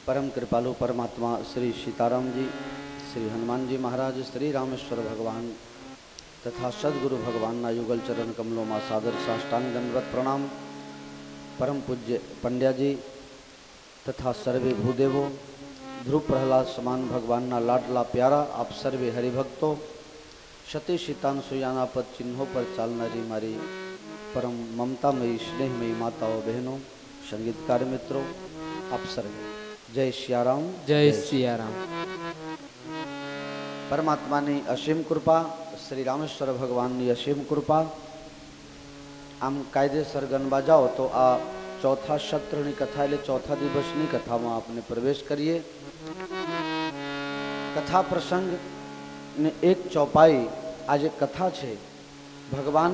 परम कृपालु परमात्मा श्री सीताराम जी, श्री हनुमान जी महाराज, श्री रामेश्वर भगवान तथा सदगुरु भगवान ना युगल चरण कमलों में सादर साष्टांग दंडवत प्रणाम। परम पूज्य पंड्या जी तथा सर्वे भूदेवों, ध्रुव प्रहलाद समान भगवान ना लाडला प्यारा आप सर्वे हरिभक्तों, सती सीतान सुयाना पद चिन्हों पर चालनारी मारी परम ममतामयी स्नेहमयी माताओं बहनों, संगीतकार मित्रों, आप सर्वे जय सियाराम। जय सियाराम। परमात्मा की असीम कृपा, श्री रामेश्वर भगवान की असीम कृपा। आम कायदेसर गणवा जाओ तो आ चौथा सत्र की कथा एटले चौथा दिवस की कथा में आपने प्रवेश करिए। कथा प्रसंग ने एक चौपाई आज कथा है। भगवान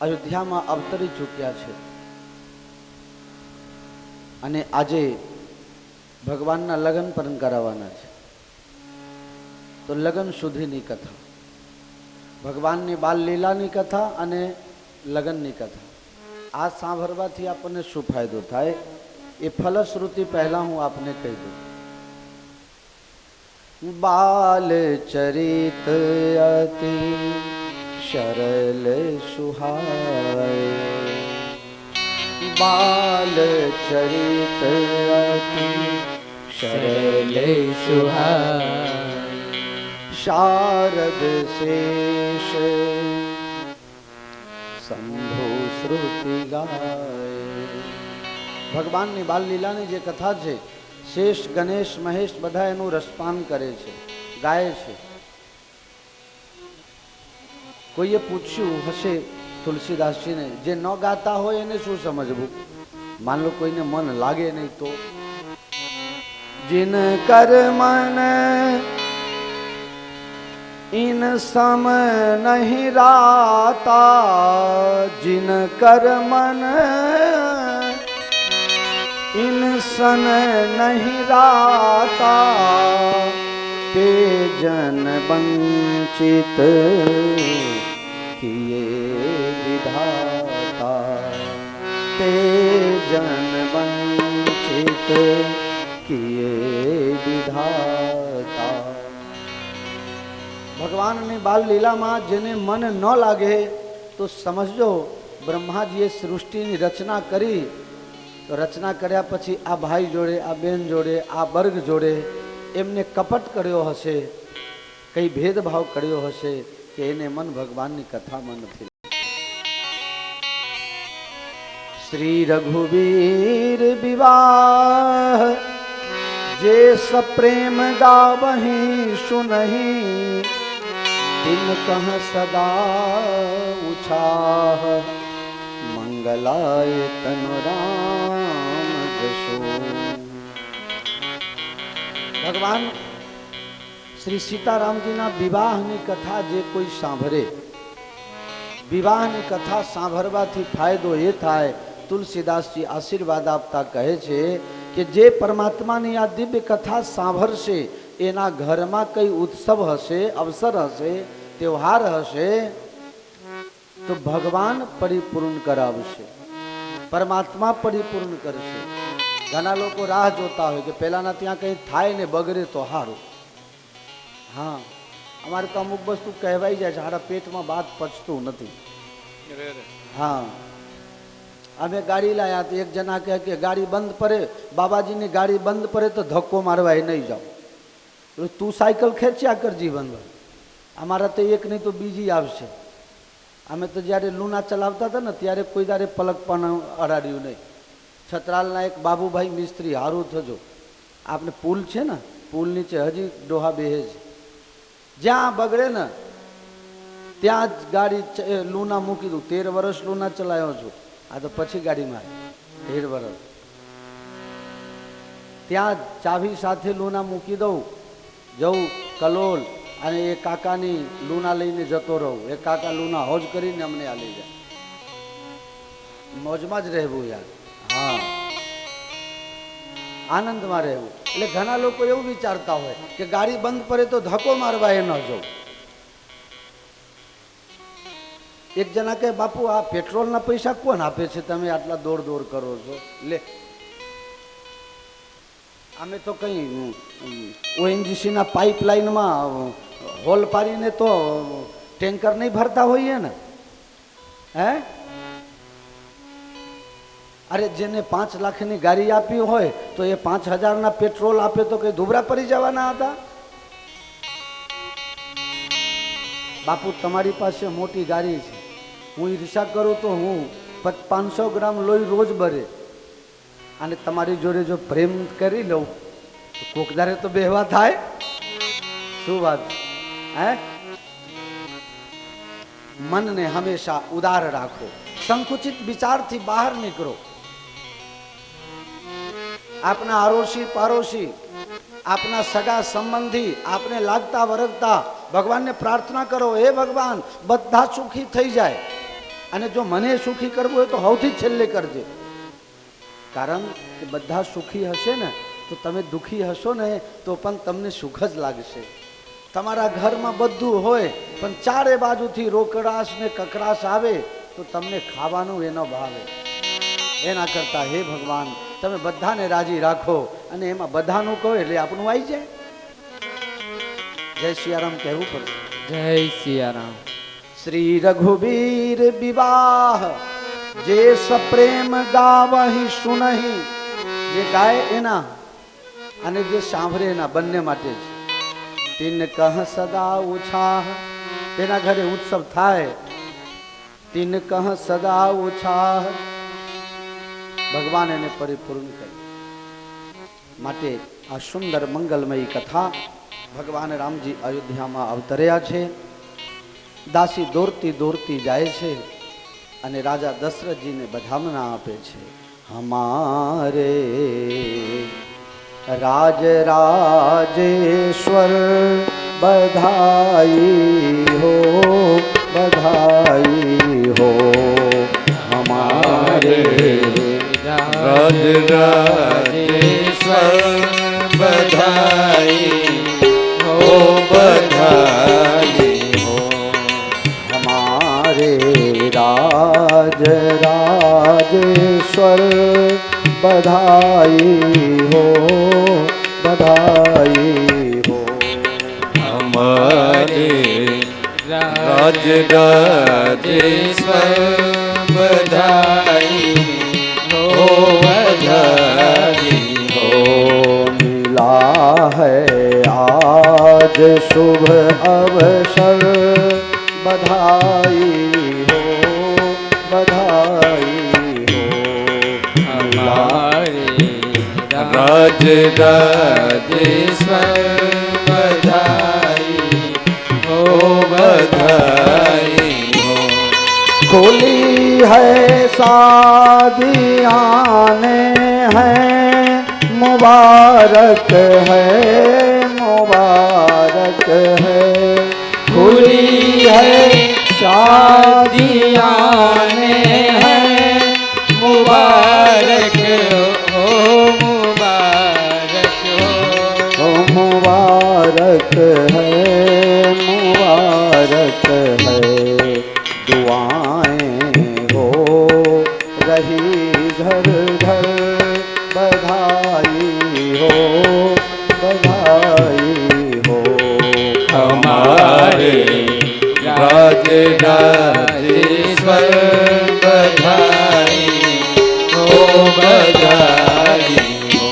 अयोध्या में अवतरी चूक्या है અને આજે ભગવાનના લગ્ન પણ કરાવવાના છે। તો લગ્ન સુધીની કથા, ભગવાનની બાલ લીલાની કથા અને લગ્નની કથા આ સાંભળવાથી આપણને શું ફાયદો થાય એ ફલશ્રુતિ પહેલા હું આપને કહી દઉં। બાલ ચરિત અતિ સરલ સુહાય, बाल चरित अति सरल सुहाय, शारद शेष शंभु श्रुति गाय। भगवान ની બાલ લીલાની જે કથા છે, શેષ ગણેશ મહેશ બધા એનું રસપાન કરે છે, ગાય છે। કોઈએ પૂછ્યું હશે तुलसीदास जी ने, जे न गाता हो एने शू समझबू? मान लो कोई ने मन लागे नहीं तो जिन कर मन इन सम नहीं राता, जिन कर मन इन सन नहीं राता, ते जन वंचित किए विधाता, ते जन वंचित किए विधाता। भगवान ने बाल लीला में जेने मन न लागे तो समझो ब्रह्माजीए सृष्टि की रचना करी, तो रचना कर्या पछी आ भाई जोड़े, आ बेन जोड़े, आ वर्ग जोड़े एमने कपट कर्यो हशे, कई भेदभाव कर्यो हशे कि एने मन भगवान की कथा में नहीं। श्री रघुवीर विवाह जे सप्रेम गावहीं सुनहीं, तिन कह सदा उछाह, मंगलाय तनु राम जसो। भगवान श्री सीताराम जी ना विवाह की कथा जे कोई सांभरे, विवाह की कथा सांभरवाथी फायदो ये थाय। तुलसीदास जी आशीर्वाद आपता कहे छे कि जे परमात्मा की आ दिव्य कथा सांभरशे एना घर में कई उत्सव हशे, अवसर हशे, त्यौहार हशे तो भगवान परिपूर्ण करावशे, परमात्मा परिपूर्ण करशे। घना लोग राह जोता हो कि पहला त्या कहीं थाय ने बगड़े तो हारू। हाँ, अमारे तो अमुक वस्तु कहवाई जाए सारा पेट में बात पचतू नहीं। हाँ, अमे गाड़ी लाया तो एक जना कहे कि गाड़ी बंद पड़े, बाबाजी ने गाड़ी बंद पड़े तो धक्को मारवा नहीं जाओ, तो तू साइकिल खेच्या कर जीवन में। अमारा तो एक नहीं तो बीजी आवशे। अमे तो जયારે लूना चलावता था ने त्यारे कोई दारे पलक पण अडाड्યું नहीं। छतरालना एक बाबूभाई मिस्त्री हारू थजो, आपने पुल छे ने, पुल नीचे हजी डोहा बेहे छे, ज्यां बगड़े ने त्यां ज गाड़ी लूना मूकी दूं। 13 वर्ष लूना चलाव्यो छुं, आ तो पछी गाड़ी में 13 वर्ष त्या चावी साथे लूना मूकी दऊं, जऊं कलोल अने ए काकानी लूना लईने जतो रहूं। ए काका लूना होज करीने अमने आ लई जाय। मौजमां ज रहेवुं यार। हाँ, आनंद में रहेवुं। એટલે ઘણા લોકો એવું વિચારતા હોય કે ગાડી બંધ પડે તો ધક્કો મારવા એ ન જવું। एक जना कहे बापू आ पेट्रोल ना पैसा कोण आपे छे, तमे आटला दौड़ दौड़ करो छो? ले અમે તો કઈ ઓએનજીસી ના પાઇપલાઇનમાં હોલ પાડીને તો ટેન્કર નહીં ભરતા હોઈએ ને, હે? અરે જેને 5 લાખની ગાડી આપી હોય તો એ 5000 પેટ્રોલ આપે તો કઈ ધુબરા પડી જવાના હતા? બાપુ તમારી પાસે મોટી ગાડી છે, હું ઈર્ષા કરું તો હું 500 ગ્રામ લોહી રોજ ભરે, અને તમારી જોડે જો પ્રેમ કરી લઉં તો કોકદારે તો બેહવા થાય. શું વાત, હે? મનને હંમેશા ઉદાર રાખો, સંકુચિત વિચારથી બહાર નીકળો. આપના આરોશી પારોશી, આપના સગા સંબંધી, આપને લાગતા વરગતા ભગવાનને પ્રાર્થના કરો, હે ભગવાન બધા સુખી થઈ જાય, અને જો મને સુખી કરવું હોય તો સૌથી છેલ્લે કરજે. કારણ કે બધા સુખી હશે ને તો તમે દુખી હશો ને તો પણ તમને સુખ જ લાગશે. તમારા ઘરમાં બધું હોય પણ ચારે બાજુથી રોકડાશ ને કકરાશ આવે તો તમને ખાવાનું એનો ભાવે. એના કરતા હે ભગવાન તમે બધાને રાજી રાખો, અને એમાં બધાનું કહો એટલે આપણું આવી જાય. જય સિયારામ કહેવું પડશે. જય સિયારામ. શ્રી રઘુવીર વિવાહ જે સપ્રેમ ગાવહી સુનહી, જે ગાય એના અને જે સાંભળે એના બંને માટે છે. તિન કહ સદા ઉછાહ, તેના ઘરે ઉત્સવ થાય. તિન કહ સદા ઉછાહ, ભગવાન એને પરિપૂર્ણ કરે. માટે આ સુંદર મંગલમયી કથા ભગવાન રામજી અયોધ્યામાં અવતર્યા છે. દાસી દોરતી દોરતી જાય છે અને રાજા દશરથજીને બધામણા આપે છે. હમારે રાજ રાજેશ્વર બધાઈ હો, બધાઈ હો. હમારે રાજ રાજેશ્વર બધાઈ હો, બધાઈ હો. हमारे राज राजेश्वर बधाई हो, बधाई हो. हमारे राज राजेश्वर बधाई हो, बधाई हो. मिला है आज शुभ अवसर, बधाई हो, बधाई हो. हमारे राज राजेश्वर बधाई हो, बधाई हो. खुली है शादियाने हैं, मुबारक है, मुबारक है. खुली है शादियाने हैं, मुबारक हो, मुबारक हो. मुबारक है, मुबारक है. दुआएं हो रही घर घर, बधाई हो, बधाई हो. हमारे राज राजेश्वर बधाई हो, बधाई हो.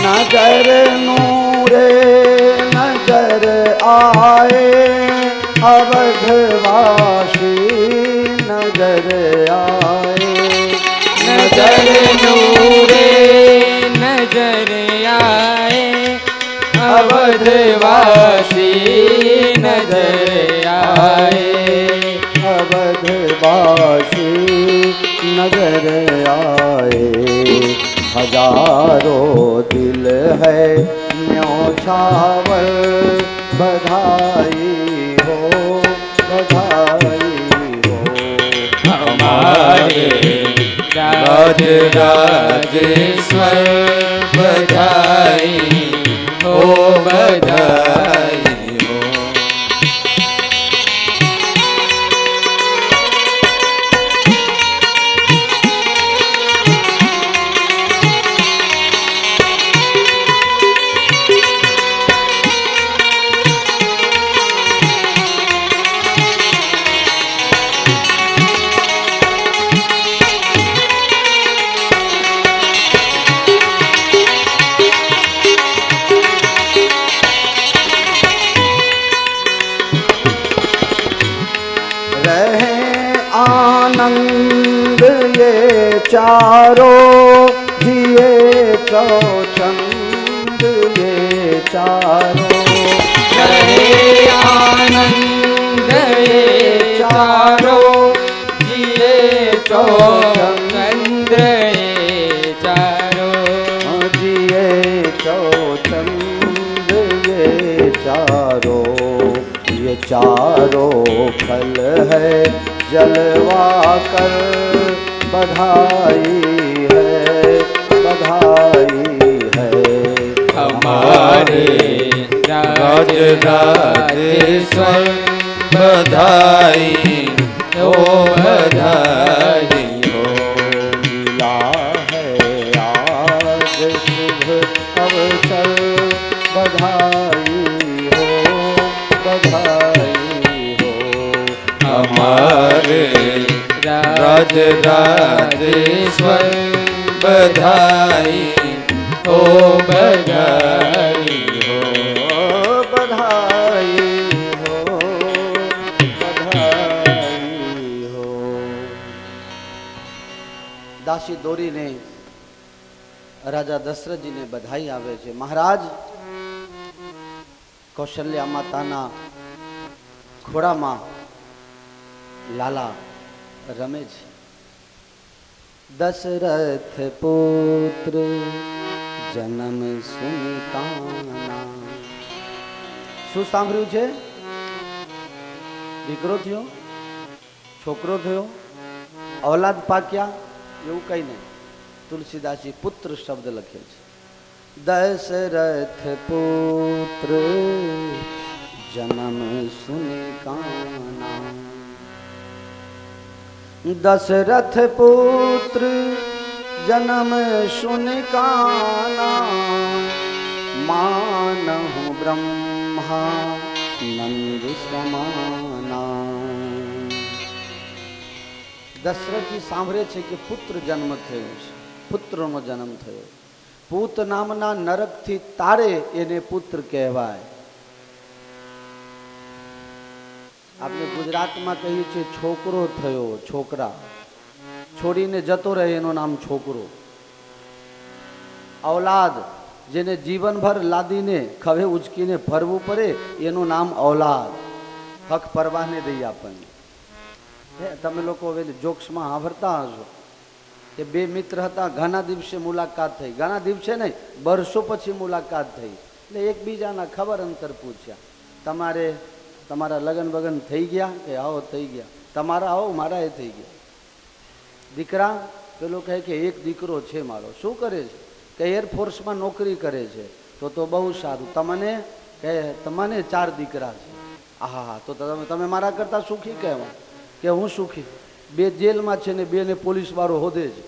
नजर नूरे नजर आए, अवधवासी नजर आए. नजर नूरे नजर आए, अवधवासी नजर आए. अवधवासी नजर आए. हजारों दिल है न्योछावर बधाई हो बधाई हो। हमारे राज राजेश्वर बधाई हो बधाई हो। आनंद ये चारों जिए चौचंद ये चारों रहे आनंद ये चारों जिए चौचंद ये चारों जिए चौचंद ये चारों फल है जलवा कर बधाई है बधाई है। हमारे राज राजेश्वर बधाई हो बधाई हो। मिला है आज शुभ अवसर बधाई हो बधाई हो। हमारे राज राजेश्वर बधाई हो बधाई हो बधाई हो बधाई हो। दासी दोरी ने राजा दशरथ जी ने बधाई आवे छे। महाराज कौशल्या माताना खोड़ामां लाला रमे छे। दशरथ पुत्र जन्म सुनिताना। શું સાંભળ્યું છે? દીકરો થયો, છોકરો થયો, औलाद પાક્યા, એવું કઈ નહીં. તુલસીદાસજી પુત્ર શબ્દ લખે છે. दशरथ पुत्र जन्म सुनिकाना। दशरथ पुत्र जन्म सुनिकाना। मानहु ब्रह्मा नंद समाना। दशरथजी સાંભળે છે કે પુત્ર જન્મ થયો છે, પુત્રનો જન્મ થયો. પૂત નામના નરકથી તારે એને પુત્ર કહેવાય. આપણે ગુજરાતમાં કહીએ છીએ છોકરો થયો, છોકરા. છોડીને જતો રહે એનું નામ છોકરો. औलाद જેને જીવનભર લાદીને ખભે ઉચકીને ફરવું પડે એનું નામ औलाद. હક પરવાને દઈ આપણને. તમે લોકો હવે જોક્સમાં સાંભળતા હશો કે બે મિત્ર હતા, ઘણા દિવસે મુલાકાત થઈ. ઘણા દિવસે નહીં, વર્ષો પછી મુલાકાત થઈ. એટલે એકબીજાના ખબર અંતર પૂછ્યા. તમારા લગ્ન વગન થઈ ગયા કે આવો થઈ ગયા? તમારા આવો, મારા એ થઈ ગયા. દીકરા? પેલો કહે કે એક દીકરો છે મારો. શું કરે છે? કે એરફોર્સમાં નોકરી કરે છે. તો બહુ સારું. તમને 4 દીકરા છે. હા, તો તમે મારા કરતા સુખી કહેવા? કે હું સુખી? 2 જેલમાં છે ને 2 ને પોલીસ વાળો હોદે છે.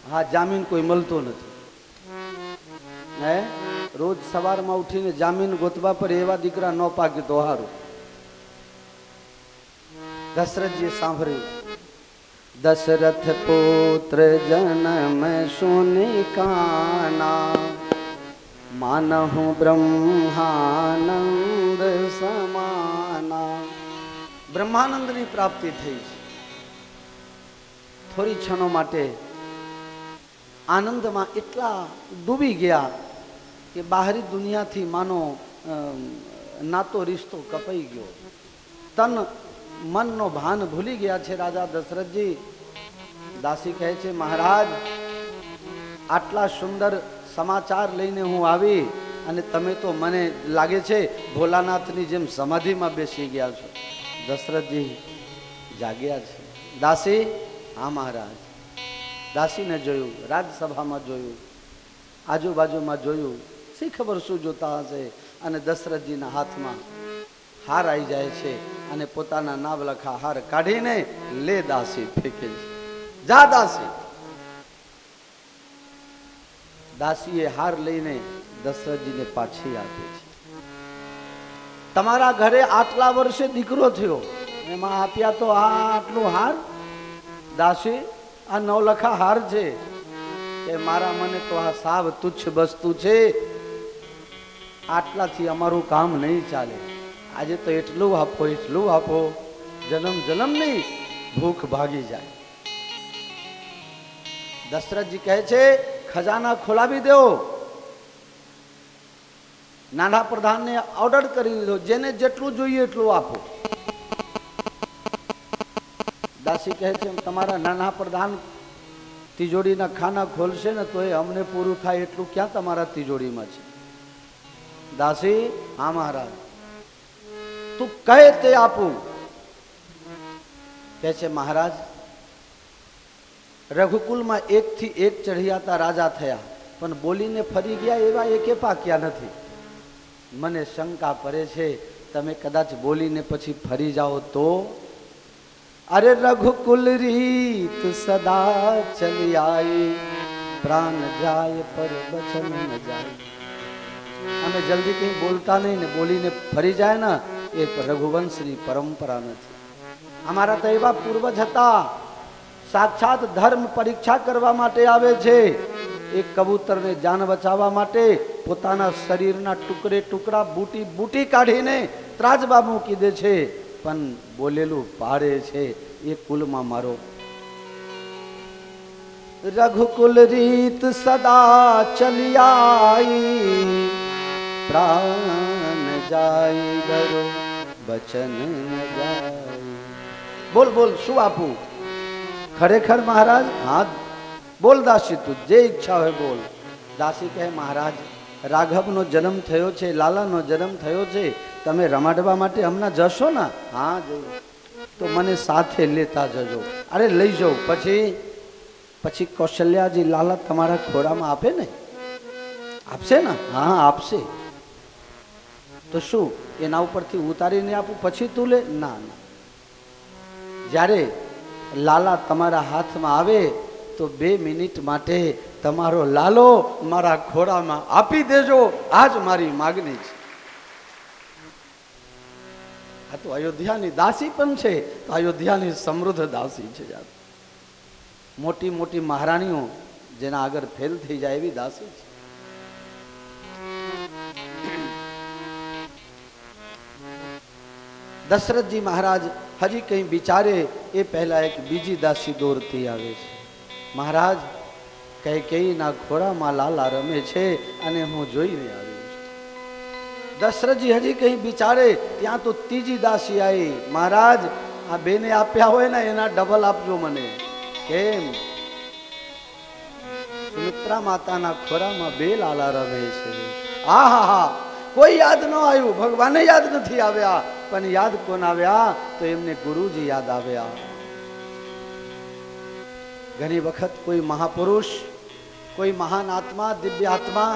હા, જામીન કોઈ મળતો નથી. હે, રોજ સવારમાં ઉઠીને જામીન ગોતવા પર એવા દીકરા ન પાકે તો હારું. દશરથજીએ સાંભળ્યું. दशरथ पुत्र जन्म सुनिकाना। मानहु ब्रह्मानंद समाना। બ્રહ્માનંદની પ્રાપ્તિ થઈ છે. થોડી ક્ષણો માટે આનંદમાં એટલા ડૂબી ગયા કે બહારી દુનિયાથી માનો નાતો રિશ્તો કપાઈ ગયો. તન મનનો ભાન ભૂલી ગયા છે રાજા દશરથજી. દાસી કહે છે મહારાજ આટલા સુંદર સમાચાર લઈને હું આવી અને તમે તો મને લાગે છે ભોલાનાથની જેમ સમાધિમાં બેસી ગયા છો. દશરથજી જાગ્યા છે. દાસી હા મહારાજ. દાસીને જોયું, રાજસભામાં જોયું, આજુબાજુમાં જોયું, શી ખબર શું જોતા હશે. અને દશરથજીના હાથમાં હાર આવી જાય છે અને પોતાના નાવલખા હાર કાઢીને લે દાસી ફેંકે છે. જા દાસી. દાસીએ હાર લઈને દશરથજીને પાછી આપી છે. તમારા ઘરે આટલા વર્ષે દીકરો થયો, એમાં આપ્યા તો આટલું હાર. દાસી આ નવલખા હાર છે કે મારા મને તો આ સાવ તુચ્છ વસ્તુ છે, આટલાથી અમારું કામ નહીં ચાલે. આજે તો એટલું આપો, એટલું આપો, જન્મ જન્મ નહીં ભૂખ ભાગી જાય. દશરથજી કહે છે ખજાના ખોલાવી દો. નાના પ્રધાનને ઓર્ડર કરી દીધો, જેને જેટલું જોઈએ એટલું આપો. દાસી કહે છે તમારા નાના પ્રધાન તિજોરીના ખાના ખોલશે ને તો એ અમને પૂરું થાય એટલું ક્યાં તમારા તિજોરીમાં છે. દાસી હા મહારાજ. તું કહે તે આપું. કહે છે મહારાજ રઘુકુલમાં એકથી એક ચઢિયાતા રાજા થયા પણ બોલીને ફરી ગયા એવા એકે પાક્યા નથી. મને શંકા પડે છે તમે કદાચ બોલીને પછી ફરી જાઓ તો. અરે રઘુકુલ રીત સદા ચલી આઈ, પ્રાણ જાય પર વચન ન જાય. અમે જલ્દી કઈ બોલતા નહીં ને બોલીને ફરી જાય ને એ રઘુવંશની પરંપરા નથી. અમારા તો એવા પૂર્વજ હતા, સાક્ષાત ધર્મ પરીક્ષા કરવા માટે આવે છે. એક કબૂતરને જાન બચાવવા માટે પોતાના શરીરના ટુકડે ટુકડા બૂટી બૂટી કાઢીને ત્રાજબા મૂકી દે છે, પણ બોલેલું પાડે છે. એ કુલમાં મારો રઘુકુલ રીત સદા ચલી આઈ, પ્રાણ જાય ગરો વચન ન જાય. બોલ બોલ શું આપું? ખરેખર મહારાજ? હા બોલ દાસી, તું જે ઈચ્છા હોય બોલ. દાસી કહે મહારાજ રાઘવનો જન્મ થયો છે, લાલાનો જન્મ થયો છે, તમે રમાડવા માટે હમણાં જશો ને? હા જવું. તો મને સાથે લેતા જજો. અરે લઈ જાઉં. પછી કૌશલ્યાજી લાલા તમારા ખોરામાં આપે ને? આપશે ને? હા આપશે. તો શું એના ઉપરથી ઉતારીને આપું પછી તું લે? ના ના. જ્યારે લાલા તમારા હાથમાં આવે તો 2 મિનિટ માટે તમારો લાલો મારા ખોરામાં આપી દેજો. આજ મારી માગણી છે. આ તો અયોધ્યાની દાસી પણ છે, તો અયોધ્યાની સમૃદ્ધ દાસી છે. મોટી મોટી મહારાણીઓ જેના આગળ ફેલ થઈ જાય એવી દાસી છે. દશરથજી મહારાજ હજી કઈ વિચારે એ પહેલા એક બીજી દાસી દોરતી આવે છે. મહારાજ કૈકેયીના ખોળામાં લાલા રમે છે અને હું જોઈને આવી છું. દશરથજી હજી કઈ વિચારે ત્યાં તો ત્રીજી દાસી આવી. મહારાજ આ બેને આપ્યા હોય ને એના ડબલ આપજો મને. કેમ? સુમિત્રા માતાના ખોરામાં 2 લાલા રમે છે. આ હા હા. કોઈ યાદ ન આવ્યું, ભગવાને યાદ નથી આવ્યા, પણ યાદ કોણ આવ્યા? તો એમને ગુરુજી યાદ આવ્યા. ઘણી વખત કોઈ મહાપુરુષ, કોઈ મહાન આત્મા, દિવ્ય આત્મા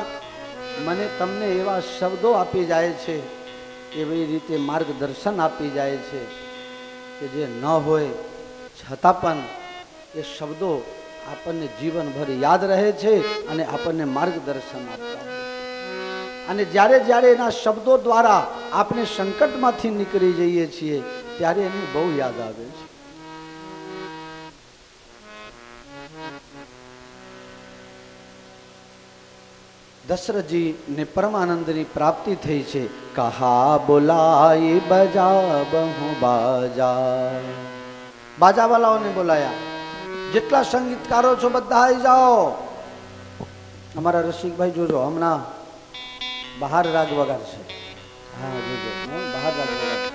મને તમને એવા શબ્દો આપી જાય છે, એવી રીતે માર્ગદર્શન આપી જાય છે કે જે ન હોય છતાં પણ એ શબ્દો આપણને જીવનભર યાદ રહે છે અને આપણને માર્ગદર્શન આપતા હોય. અને જ્યારે જ્યારે એના શબ્દો દ્વારા આપણે સંકટમાંથી નીકળી જઈએ છીએ ત્યારે એને બહુ યાદ આવે છે. દશરથજી ને પરમાનંદની પ્રાપ્તિ થઈ છે. કહા બોલાય બજા બહુ બાજા. બાજાવાલાઓને બોલાયા. જેટલા સંગીતકારો છો બધા આવી જાઓ. અમારા રસિકભાઈ જોજો હમણાં બહાર રાગ વગાડશે. હા જોજો બહાર રાગ વગાડશે.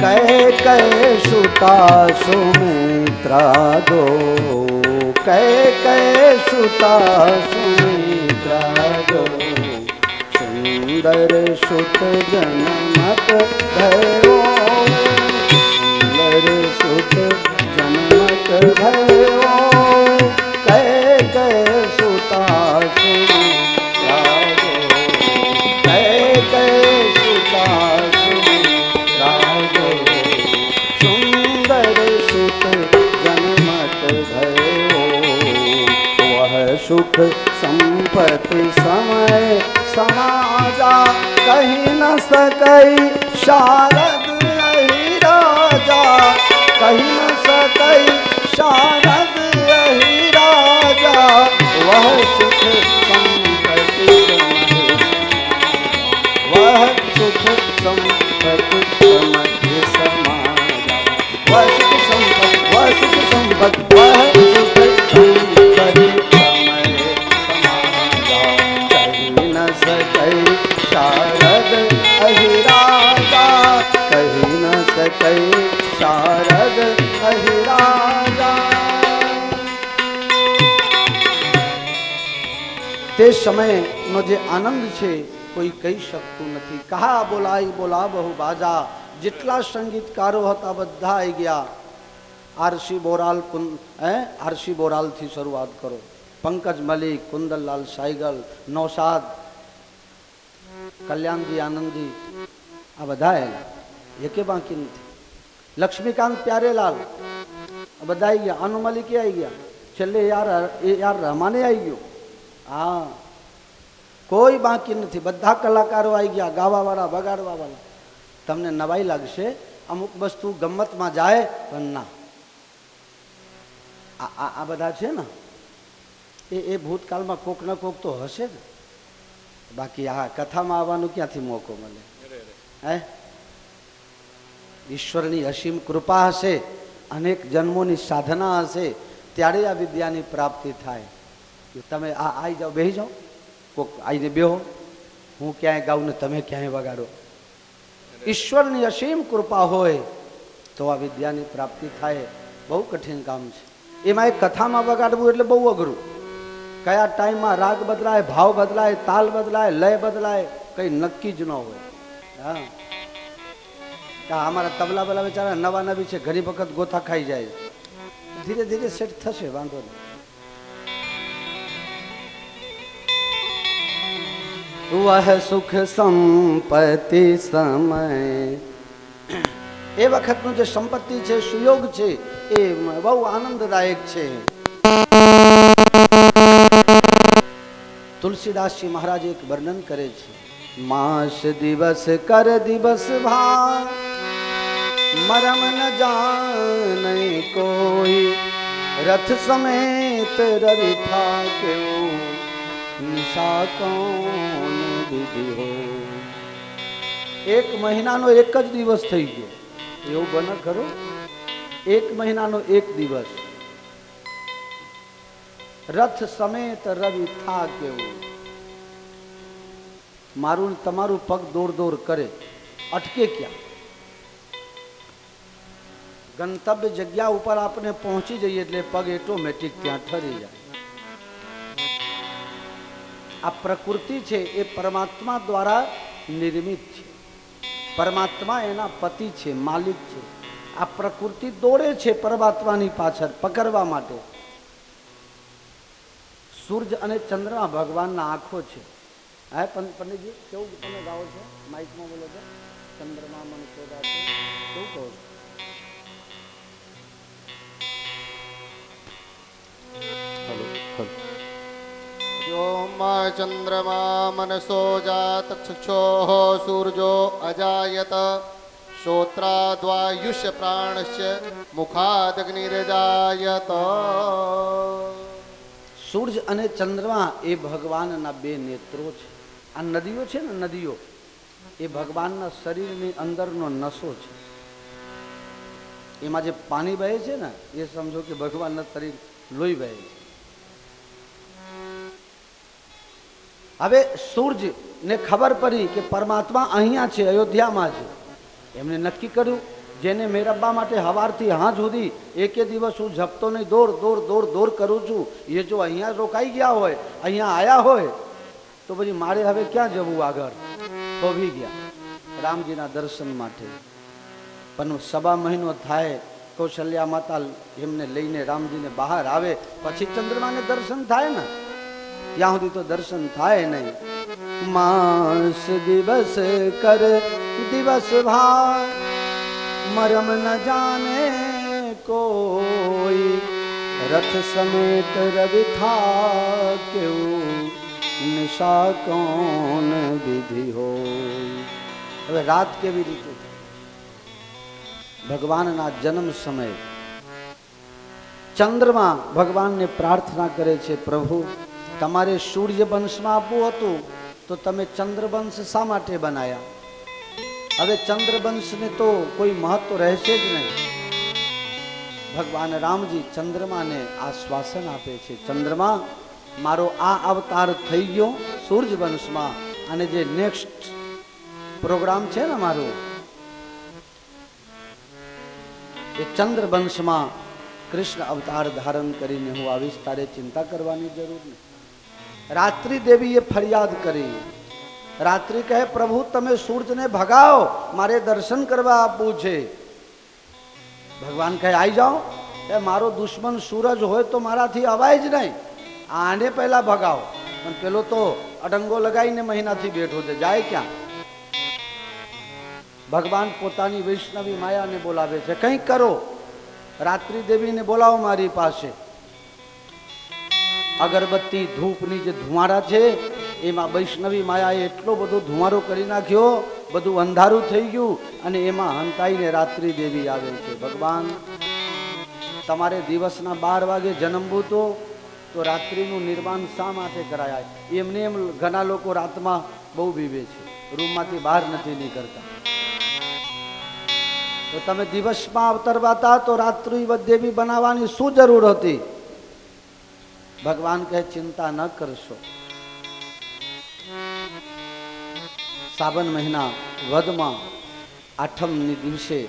कै सुता सुमित्रा दो, कै सुता सुमित्रा दो, सुंदर सुत जनमत भयो, सुंदर सुत जनमत भयो, कै सुता सुमित्रा दो, कै सुता सुमित्रा दो, सुंदर सुत जनमत भयो, वह सुख संपत्ति समय समाजा, कहीं न सकई शारद अहि राजा, कहीं न सकई शारद अहि राजा, वह सुख संपत्ति समय, वह सुख संपत्ति समय समाजा, वह सुख संपत्ति, वह सुख संपत्ति, वह सुख संपत्ति समय समाजा, कहीं न सकई शारद अहि राजा, कहीं न सकई शारद अहि राजा। તે સમયનો જે આનંદ છે કોઈ કહી શકતું નથી. કહા બોલાઈ બોલા બહુ બાજા, જેટલા સંગીતકારો હતા બધા આવી ગયા. આરસી બોરાલ આરસી બોરાલથી શરૂઆત કરો, પંકજ મલિક, કુંદનલાલ સાઈગલ, નૌશાદ, કલ્યાણજી આનંદજી, આ બધા આવેલા, એકે બાકી નથી. લક્ષ્મીકાંત પ્યારેલાલ બધા આવી ગયા, અનુ મલિકે આવી ગયા, છેલ્લે યાર રહેમાને આવી ગયો. હા, કોઈ બાકી નથી, બધા કલાકારો આવી ગયા, ગાવાવાળા, વગાડવાવાળા. તમને નવાઈ લાગશે, અમુક વસ્તુ ગમ્મતમાં જાય પણ ના. આ બધા છે ને એ ભૂતકાળમાં કોક ન કોક તો હશે ને, બાકી આ કથામાં આવવાનું ક્યાંથી મોકો મળે? હે, ઈશ્વરની અસીમ કૃપા હશે, અનેક જન્મોની સાધના હશે, ત્યારે આ વિદ્યાની પ્રાપ્તિ થાય. તમે આવી જાઓ, બેસી જાઓ, કોક આવીને બેહો, હું ક્યાંય ગાઉં ને તમે ક્યાંય વગાડો. ઈશ્વરની અસીમ કૃપા હોય તો આ વિદ્યાની પ્રાપ્તિ થાય. બહુ કઠિન કામ છે. એમાં એક કથામાં વગાડવું એટલે બહુ અઘરું. કયા ટાઈમમાં રાગ બદલાય, ભાવ બદલાય, તાલ બદલાય, લય બદલાય, કંઈ નક્કી જ ન હોય. હા, અમારા તબલા બલા બિચારા નવા નવી છે, ઘણી વખત ગોથા ખાઈ જાય. ધીરે ધીરે સેટ થશે, વાંધો નહીં. वह सुख संपत्ति समय, એ વખતનું જે સંપત્તિ છે, સુયોગ છે, એ બહુ આનંદદાયક છે. તુલસીદાસજી મહારાજ એક વર્ણન કરે છે. માસ દિવસ કર દિવસ ભાર, મરમ ન જાને કોઈ, રથ સમેત રવિ થા કેવું, નિશા કોણ દીધી હો. એક મહિનાનો એક જ દિવસ થઈ ગયો, એવું બને ખરું? એક મહિનાનો એક દિવસ, રથ સમેત રવિ થા કેવું. મારું તમારું પગ દોડ દોડ કરે, અટકે ક્યાં? ગંતવ્ય જગ્યા ઉપર આપણે પહોંચી જઈએ એટલે પગ ઓટોમેટિક ત્યાં ઠરી જાય. આ પ્રકૃતિ છે એ પરમાત્મા દ્વારા નિર્મિત છે. પરમાત્મા એના પતિ છે, માલિક છે. આ પ્રકૃતિ દોડે છે પરમાત્માની પાછળ પકડવા માટે. સૂર્ય અને ચંદ્રમાં ભગવાનના આંખો છે. હા પંડિતજી, કેવું તમે ગાઓ છો? માઇકમાં બોલો છો. ચંદ્રમા મન શોધા છે, કેવું કહો છો? चंद्रमा मनसो जात चक्षो सूर्यो अजायत श्रोत्राद्वायुष्य प्राणस्य मुखादग्निर्जायत. સૂર્ય અને ચંદ્રમા એ ભગવાનના બે નેત્રો છે. આ નદીઓ છે ને, નદીઓ એ ભગવાનના શરીરની અંદરનો નસો છે. એમાં જે પાણી વહે છે ને, એ સમજો કે ભગવાનના શરીર લોહી વહે છે. હવે સૂર્યને ખબર પડી કે પરમાત્મા અહીંયા છે, અયોધ્યામાં છે. એમને નક્કી કર્યું જેને મેરબ્બા માટે હવારથી હાંજ સુધી એકે દિવસ હું જપતો નહીં, દોર કરું છું, એ જો અહીંયા રોકાઈ ગયા હોય, અહીંયા આવ્યા હોય તો પછી મારે હવે ક્યાં જવું આગળ? થોભી ગયા રામજીના દર્શન માટે. પણ 1.25 મહિનો થાય, કૌશલ્યા માતા એમને લઈને રામજીને બહાર આવે પછી ચંદ્રમાને દર્શન થાય ને, ત્યાં સુધી તો દર્શન થાય નહીં. માસ દિવસ કર દિવસ ભાર, મરમ ન જાને કોઈ, રથ સમેત રવિ થા કેવું, નિશા કોણ વિધિ હોય. હવે રાત કેવી રીતે? ભગવાનના જન્મ સમયે ચંદ્રમા ભગવાનને પ્રાર્થના કરે છે, પ્રભુ તમારે સૂર્ય વંશમાં આપવું હતું તો તમે ચંદ્રવંશ શા માટે બનાયા? હવે ચંદ્રવંશને તો કોઈ મહત્વ રહેશે જ નહીં. ભગવાન રામજી ચંદ્રમાને આશ્વાસન આપે છે, ચંદ્રમા મારો આ અવતાર થઈ ગયો સૂર્ય વંશમાં, અને જે નેક્સ્ટ પ્રોગ્રામ છે ને મારો એ ચંદ્ર વંશમાં કૃષ્ણ અવતાર ધારણ કરીને હું આવીશ, તારે ચિંતા કરવાની જરૂર નહીં. રાત્રિ દેવીએ ફરિયાદ કરી. રાત્રિ કહે, પ્રભુ તમે સૂર્યને ભગાવો, મારે દર્શન કરવા આપવું છે. ભગવાન કહે આવી જાઓ. એ મારો દુશ્મન સૂરજ હોય તો મારાથી અવાય જ નહીં, આને પહેલા ભગાવો. પણ પેલો તો અડંગો લગાવીને મહિનાથી બેઠો છે, જાય ક્યાં? ભગવાન પોતાની વૈષ્ણવી માયાને બોલાવે છે, કંઈક કરો. રાત્રિ દેવીને બોલાવો મારી પાસે. અગરબત્તી ધૂપની જે ધુમાડા છે એમાં વૈષ્ણવી માયાએ એટલો બધો ધુમાડો કરી નાખ્યો, બધું અંધારું થઈ ગયું, અને એમાં હંતાઈને રાત્રિ દેવી આવે છે. ભગવાન તમારે દિવસના 12 વાગે જન્મવું તો રાત્રિનું નિર્માણ શા માટે કરાયા? એમને એમ ઘણા લોકો રાતમાં બહુ બીવે છે, રૂમમાંથી બહાર નથી નીકળતા. તો તમે દિવસમાં અવતરવાતા તો રાત્રિ દેવી બનાવવાની શું જરૂર હતી? ભગવાન કહે ચિંતા ન કરશો. સાવન મહિના વદમાં 8મની દિવસે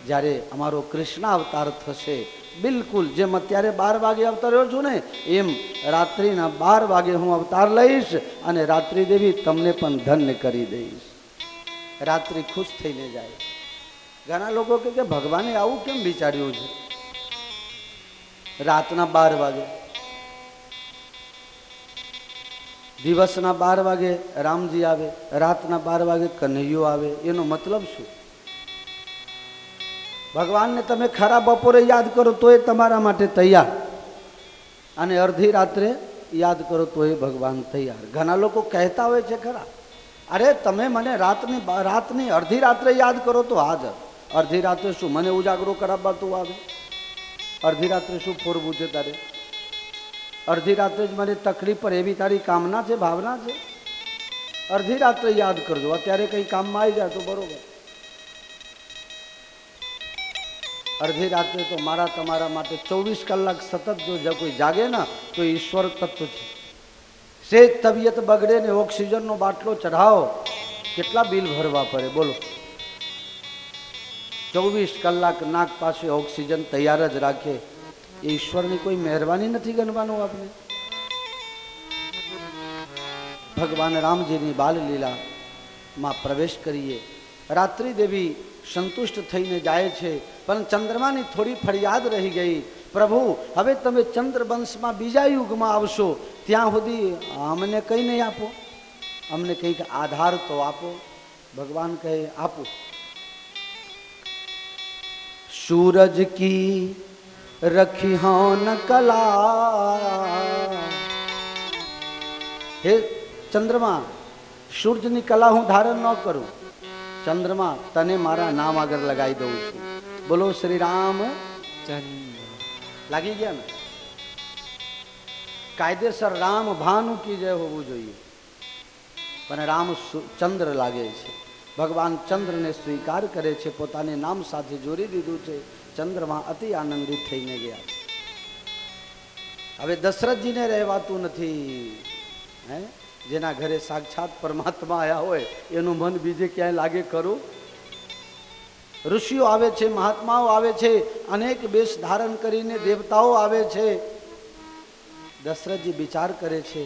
જ્યારે અમારો કૃષ્ણ અવતાર થશે, બિલકુલ જેમ અત્યારે 12 વાગે અવતર્યો છું ને એમ રાત્રિના 12 વાગે હું અવતાર લઈશ, અને રાત્રિ દેવી તમને પણ ધન્ય કરી દઈશ. રાત્રિ ખુશ થઈને જાય. ઘણા લોકો કે ભગવાને આવું કેમ વિચાર્યું છે? રાતના 12 વાગે, દિવસના 12 વાગે રામજી આવે, રાતના 12 વાગે કન્હૈયો આવે, એનો મતલબ શું? ભગવાનને તમે ખરા બપોરે યાદ કરો તો એ તમારા માટે તૈયાર, અને અડધી રાત્રે યાદ કરો તો એ ભગવાન તૈયાર. ઘણા લોકો કહેતા હોય છે ખરા, અરે તમે મને રાતની અડધી રાત્રે યાદ કરો તો હાજર. અડધી રાત્રે શું મને ઉજાગરો કરાવવા તું આવે? અડધી રાત્રે શું ફોરવું છે તારે? અડધી રાત્રે જ મને તકલીફ પર એવી તારી કામના છે, ભાવના છે? અડધી રાત્રે યાદ કરજો, અત્યારે કંઈ કામમાં આવી જાય તો બરોબર. અડધી રાત્રે તો મારા તમારા માટે 24 કલાક સતત જો કોઈ જાગે ને તો ઈશ્વર તત્વ છે. સેજ તબિયત બગડે ને ઓક્સિજનનો બાટલો ચઢાવો, કેટલા બિલ ભરવા પડે બોલો? 24 કલાક નાક પાસે ઓક્સિજન તૈયાર જ રાખે, એ ઈશ્વરની કોઈ મહેરબાની નથી ગણવાનું આપણે? ભગવાન રામજીની બાલલીલામાં પ્રવેશ કરીએ. રાત્રિ દેવી સંતુષ્ટ થઈને જાય છે, પણ ચંદ્રમાની થોડી ફરિયાદ રહી ગઈ. પ્રભુ હવે તમે ચંદ્રવંશમાં બીજા યુગમાં આવશો, ત્યાં સુધી અમને કંઈ નહીં આપો, અમને કંઈક આધાર તો આપો. ભગવાન કહે આપો. सूरज की रखी हो न कला, हे चंद्रमा सूर्यની કલા હું ધારણ ન કરું. ચંદ્રમા તને મારા નામ આગળ લગાવી દઉં છું. બોલો શ્રી રામ ચંદ્ર. લાગી ગયા ને? કાયદેસર રામ ભાનુ કી જય હોવું જોઈએ, પણ રામ ચંદ્ર લાગે છે. ભગવાન ચંદ્રને સ્વીકાર કરે છે, પોતાને નામ સાથે જોડી દીધું છે. ચંદ્રમાં અતિ આનંદિત થઈને ગયા. હવે દશરથજીને રહેવાતું નથી. હે, જેના ઘરે સાક્ષાત પરમાત્મા આવ્યા હોય એનું મન બીજે ક્યાંય લાગે ખરું? ઋષિઓ આવે છે, મહાત્માઓ આવે છે, અનેક વેશ ધારણ કરીને દેવતાઓ આવે છે. દશરથજી વિચાર કરે છે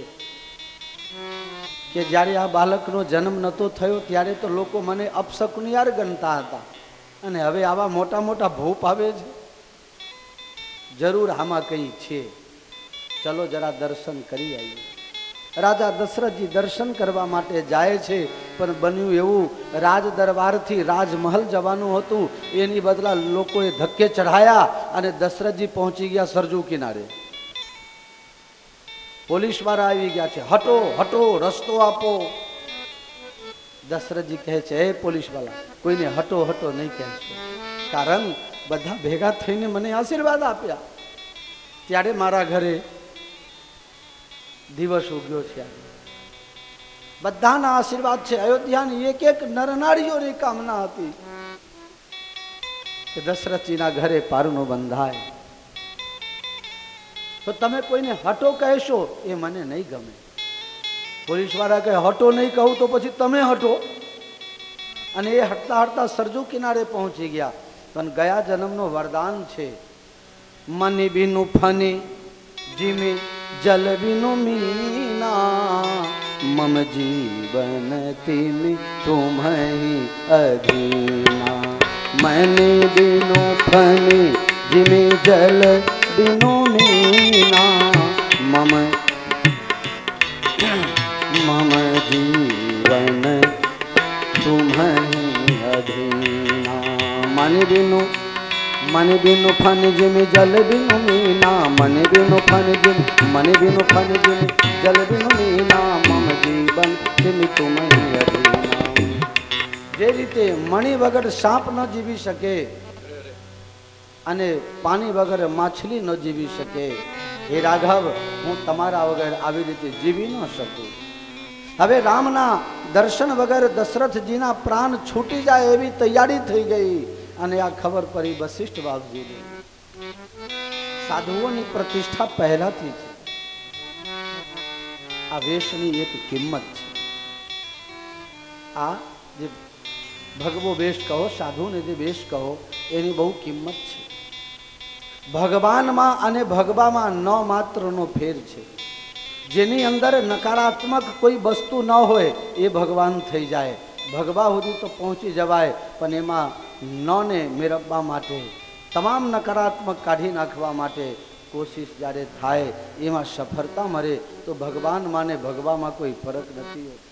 કે જ્યારે આ બાળકનો જન્મ નહોતો થયો ત્યારે તો લોકો મને અપશકુનિયાર ગણતા હતા, અને હવે આવા મોટા મોટા ભૂપ આવે છે. જરૂર આમાં કંઈ છે, ચલો જરા દર્શન કરી આવીએ. રાજા દશરથજી દર્શન કરવા માટે જાય છે, પણ બન્યું એવું, રાજ દરબારથી રાજમહલ જવાનું હતું, એની બદલા લોકોએ ધક્કે ચઢાયા અને દશરથજી પહોંચી ગયા સરજુ કિનારે. પોલીસ વાળા આવી ગયા છે, હટો હટો, રસ્તો આપો. દશરથજી કહે છે, હે પોલીસ વાળા, કોઈને હટો હટો નહીં કહેશો, કારણ બધા ભેગા થઈને મને આશીર્વાદ આપ્યા, ત્યારે મારા ઘરે દિવસ ઉગ્યો છે. બધાના આશીર્વાદ છે. અયોધ્યાની એક એક નરનારીઓની કામના હતી કે દશરથજીના ઘરે પારણું બંધાય. તો તમે કોઈને હટો કહેશો એ મને નહીં ગમે. પોલીસ વાળા કહે, હટો નહીં કહું તો પછી તમે હટો. અને એ હટતા હટતા સરજુ કિનારે પહોંચી ગયા. પણ ગયા જન્મનો વરદાન છે, મની બીનું ફની જીમી જલ બીનું મીના, મમ જીવન તિમિ તુમ્હી અધીના. મની બીનું ફની જીમી જલ બીનું મીના, મમ જીવન તુમ્હી અધીના. मन बिनु फन जिम जल बिनु मीना, मन बिनु फन जिम जल बिनु मीना, मम जीवन जिम तुम्हें अधीना. જે રીતે મણી વગર સાપ ન જીવી શકે અને પાણી વગર માછલી ન જીવી શકે, હે રાઘવ, હું તમારા વગર આવી રીતે જીવી ન શકું. હવે રામના દર્શન વગર દશરથજીના પ્રાણ છૂટી જાય એવી તૈયારી થઈ ગઈ. અને આ ખબર પડી વશિષ્ઠ બાપજીને. સાધુઓની પ્રતિષ્ઠા પહેલાથી છે. આ વેશની એક કિંમત છે. આ જે ભગવો વેશ કહો, સાધુને જે વેશ કહો, એની બહુ કિંમત છે. ભગવાનમાં અને ભગવામાં ન માત્રનો ફેર છે. જેની અંદર નકારાત્મક કોઈ વસ્તુ ન હોય એ ભગવાન થઈ જાય. ભગવા સુધી તો પહોંચી જવાય, પણ એમાં નને મેળવવા માટે, તમામ નકારાત્મક કાઢી નાખવા માટે કોશિશ જ્યારે થાય, એમાં સફળતા મળે. તો ભગવાનમાં ને ભગવામાં કોઈ ફરક નથી હોતો.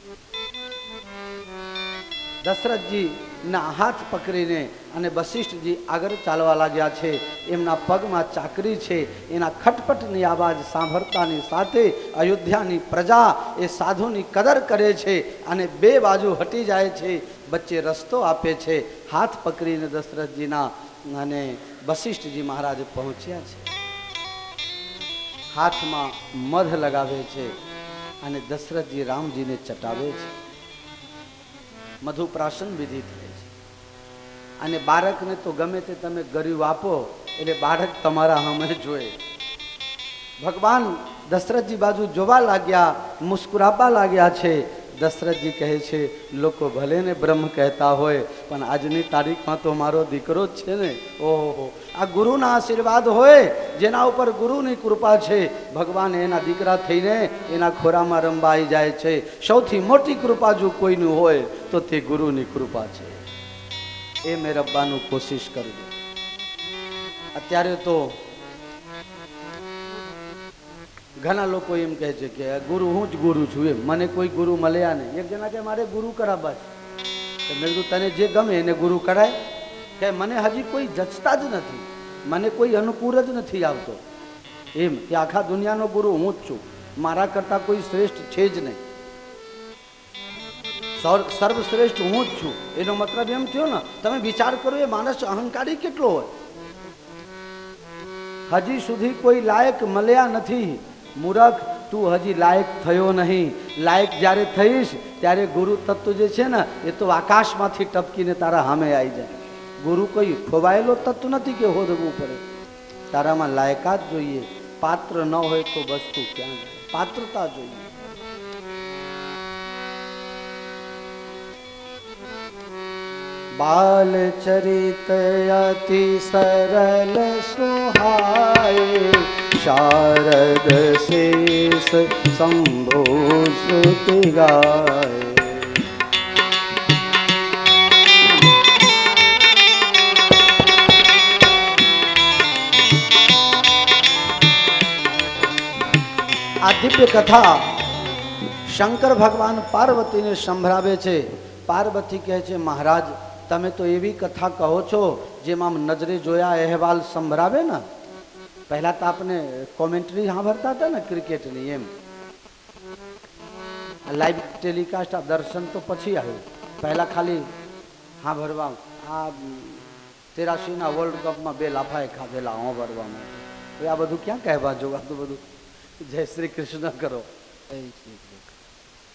દશરથજીના હાથ પકડીને અને વશિષ્ઠજી આગળ ચાલવા લાગ્યા છે. એમના પગમાં ચાકરી છે. એના ખટપટની અવાજ સાંભળતાની સાથે અયોધ્યાની પ્રજા એ સાધુની કદર કરે છે અને બે બાજુ હટી જાય છે, વચ્ચે રસ્તો આપે છે. હાથ પકડીને દશરથજીના અને વશિષ્ઠજી મહારાજ પહોંચ્યા છે. હાથમાં મધ લગાવે છે અને દશરથજી રામજીને ચટાવે છે. મધુપ્રાશન વિધિ થાય છે. અને બાળકને તો ગમે તે તમે ગર્યું આપો એટલે બાળક તમારા સામે જોઈ. ભગવાન દશરથજી બાજુ જોવા લાગ્યા, મુસ્કુરાવા લાગ્યા છે. દશરથજી કહે છે, લોકો ભલે ને બ્રહ્મ કહેતા હોય, પણ આજની તારીખમાં તો મારો દીકરો જ છે ને. ઓહો, આ ગુરુના આશીર્વાદ હોય, જેના ઉપર ગુરુની કૃપા છે, ભગવાન એના દીકરા થઈને એના ખોરામાં રમવા આવી જાય છે. સૌથી મોટી કૃપા જો કોઈનું હોય તો તે ગુરુની કૃપા છે. એ મેળવવાનું કોશિશ કરજો. અત્યારે તો ઘણા લોકો એમ કહે છે કે ગુરુ હું જ ગુરુ છું, એમ મને કોઈ ગુરુ મળ્યા નહીં. એક જણા કે મારે ગુરુ કરાવવા છે. મેં કીધું તને જે ગમે એને ગુરુ કરાય. કે મને હજી કોઈ જચતા જ નથી, મને કોઈ અનુકૂળ જ નથી આવતો. એમ કે આખા દુનિયાનો ગુરુ હું જ છું, મારા કરતા કોઈ શ્રેષ્ઠ છે જ નહીં, સર્વશ્રેષ્ઠ હું જ છું. એનો મતલબ એમ થયો ને, તમે વિચાર કરો એ માણસ અહંકારી કેટલો હોય. હજી સુધી કોઈ લાયક મળ્યા નથી. મૂર્ખ, તું હજી લાયક થયો નહીં. લાયક જ્યારે થઈશ ત્યારે ગુરુ તત્વ જે છે ને એ તો આકાશમાંથી ટપકીને તારા સામે આવી જાય. ગુરુ કોઈ ખોવાયેલો તત્વ નથી કે હોદવું પડે. તારામાં લાયકાત જોઈએ. પાત્ર ન હોય તો વસ્તુ ક્યાં જાય? પાત્રતા જોઈએ. बाल चरित अति सरल सुहाए शारद शेष शंभो श्रुति गाए। આ દિવ્ય કથા શંકર ભગવાન પાર્વતીને સંભળાવે છે. પાર્વતી કહે છે, મહારાજ તમે તો એવી કથા કહો છો જેમાં નજરે જોયા અહેવાલ સંભળાવે ને. પહેલા તો આપણે કોમેન્ટ્રી સાંભળતા હતા ને ક્રિકેટની, એમ લાઈવ ટેલિકાસ્ટ દર્શન તો પછી આવ્યું. પહેલા ખાલી સાંભળવા આ 83ના વર્લ્ડ કપમાં 2 લાફાએ ખાધેલા સાંભળવામાં. હવે આ બધું ક્યાં કહેવા જોવાતું બધું. જય શ્રી કૃષ્ણ કરો.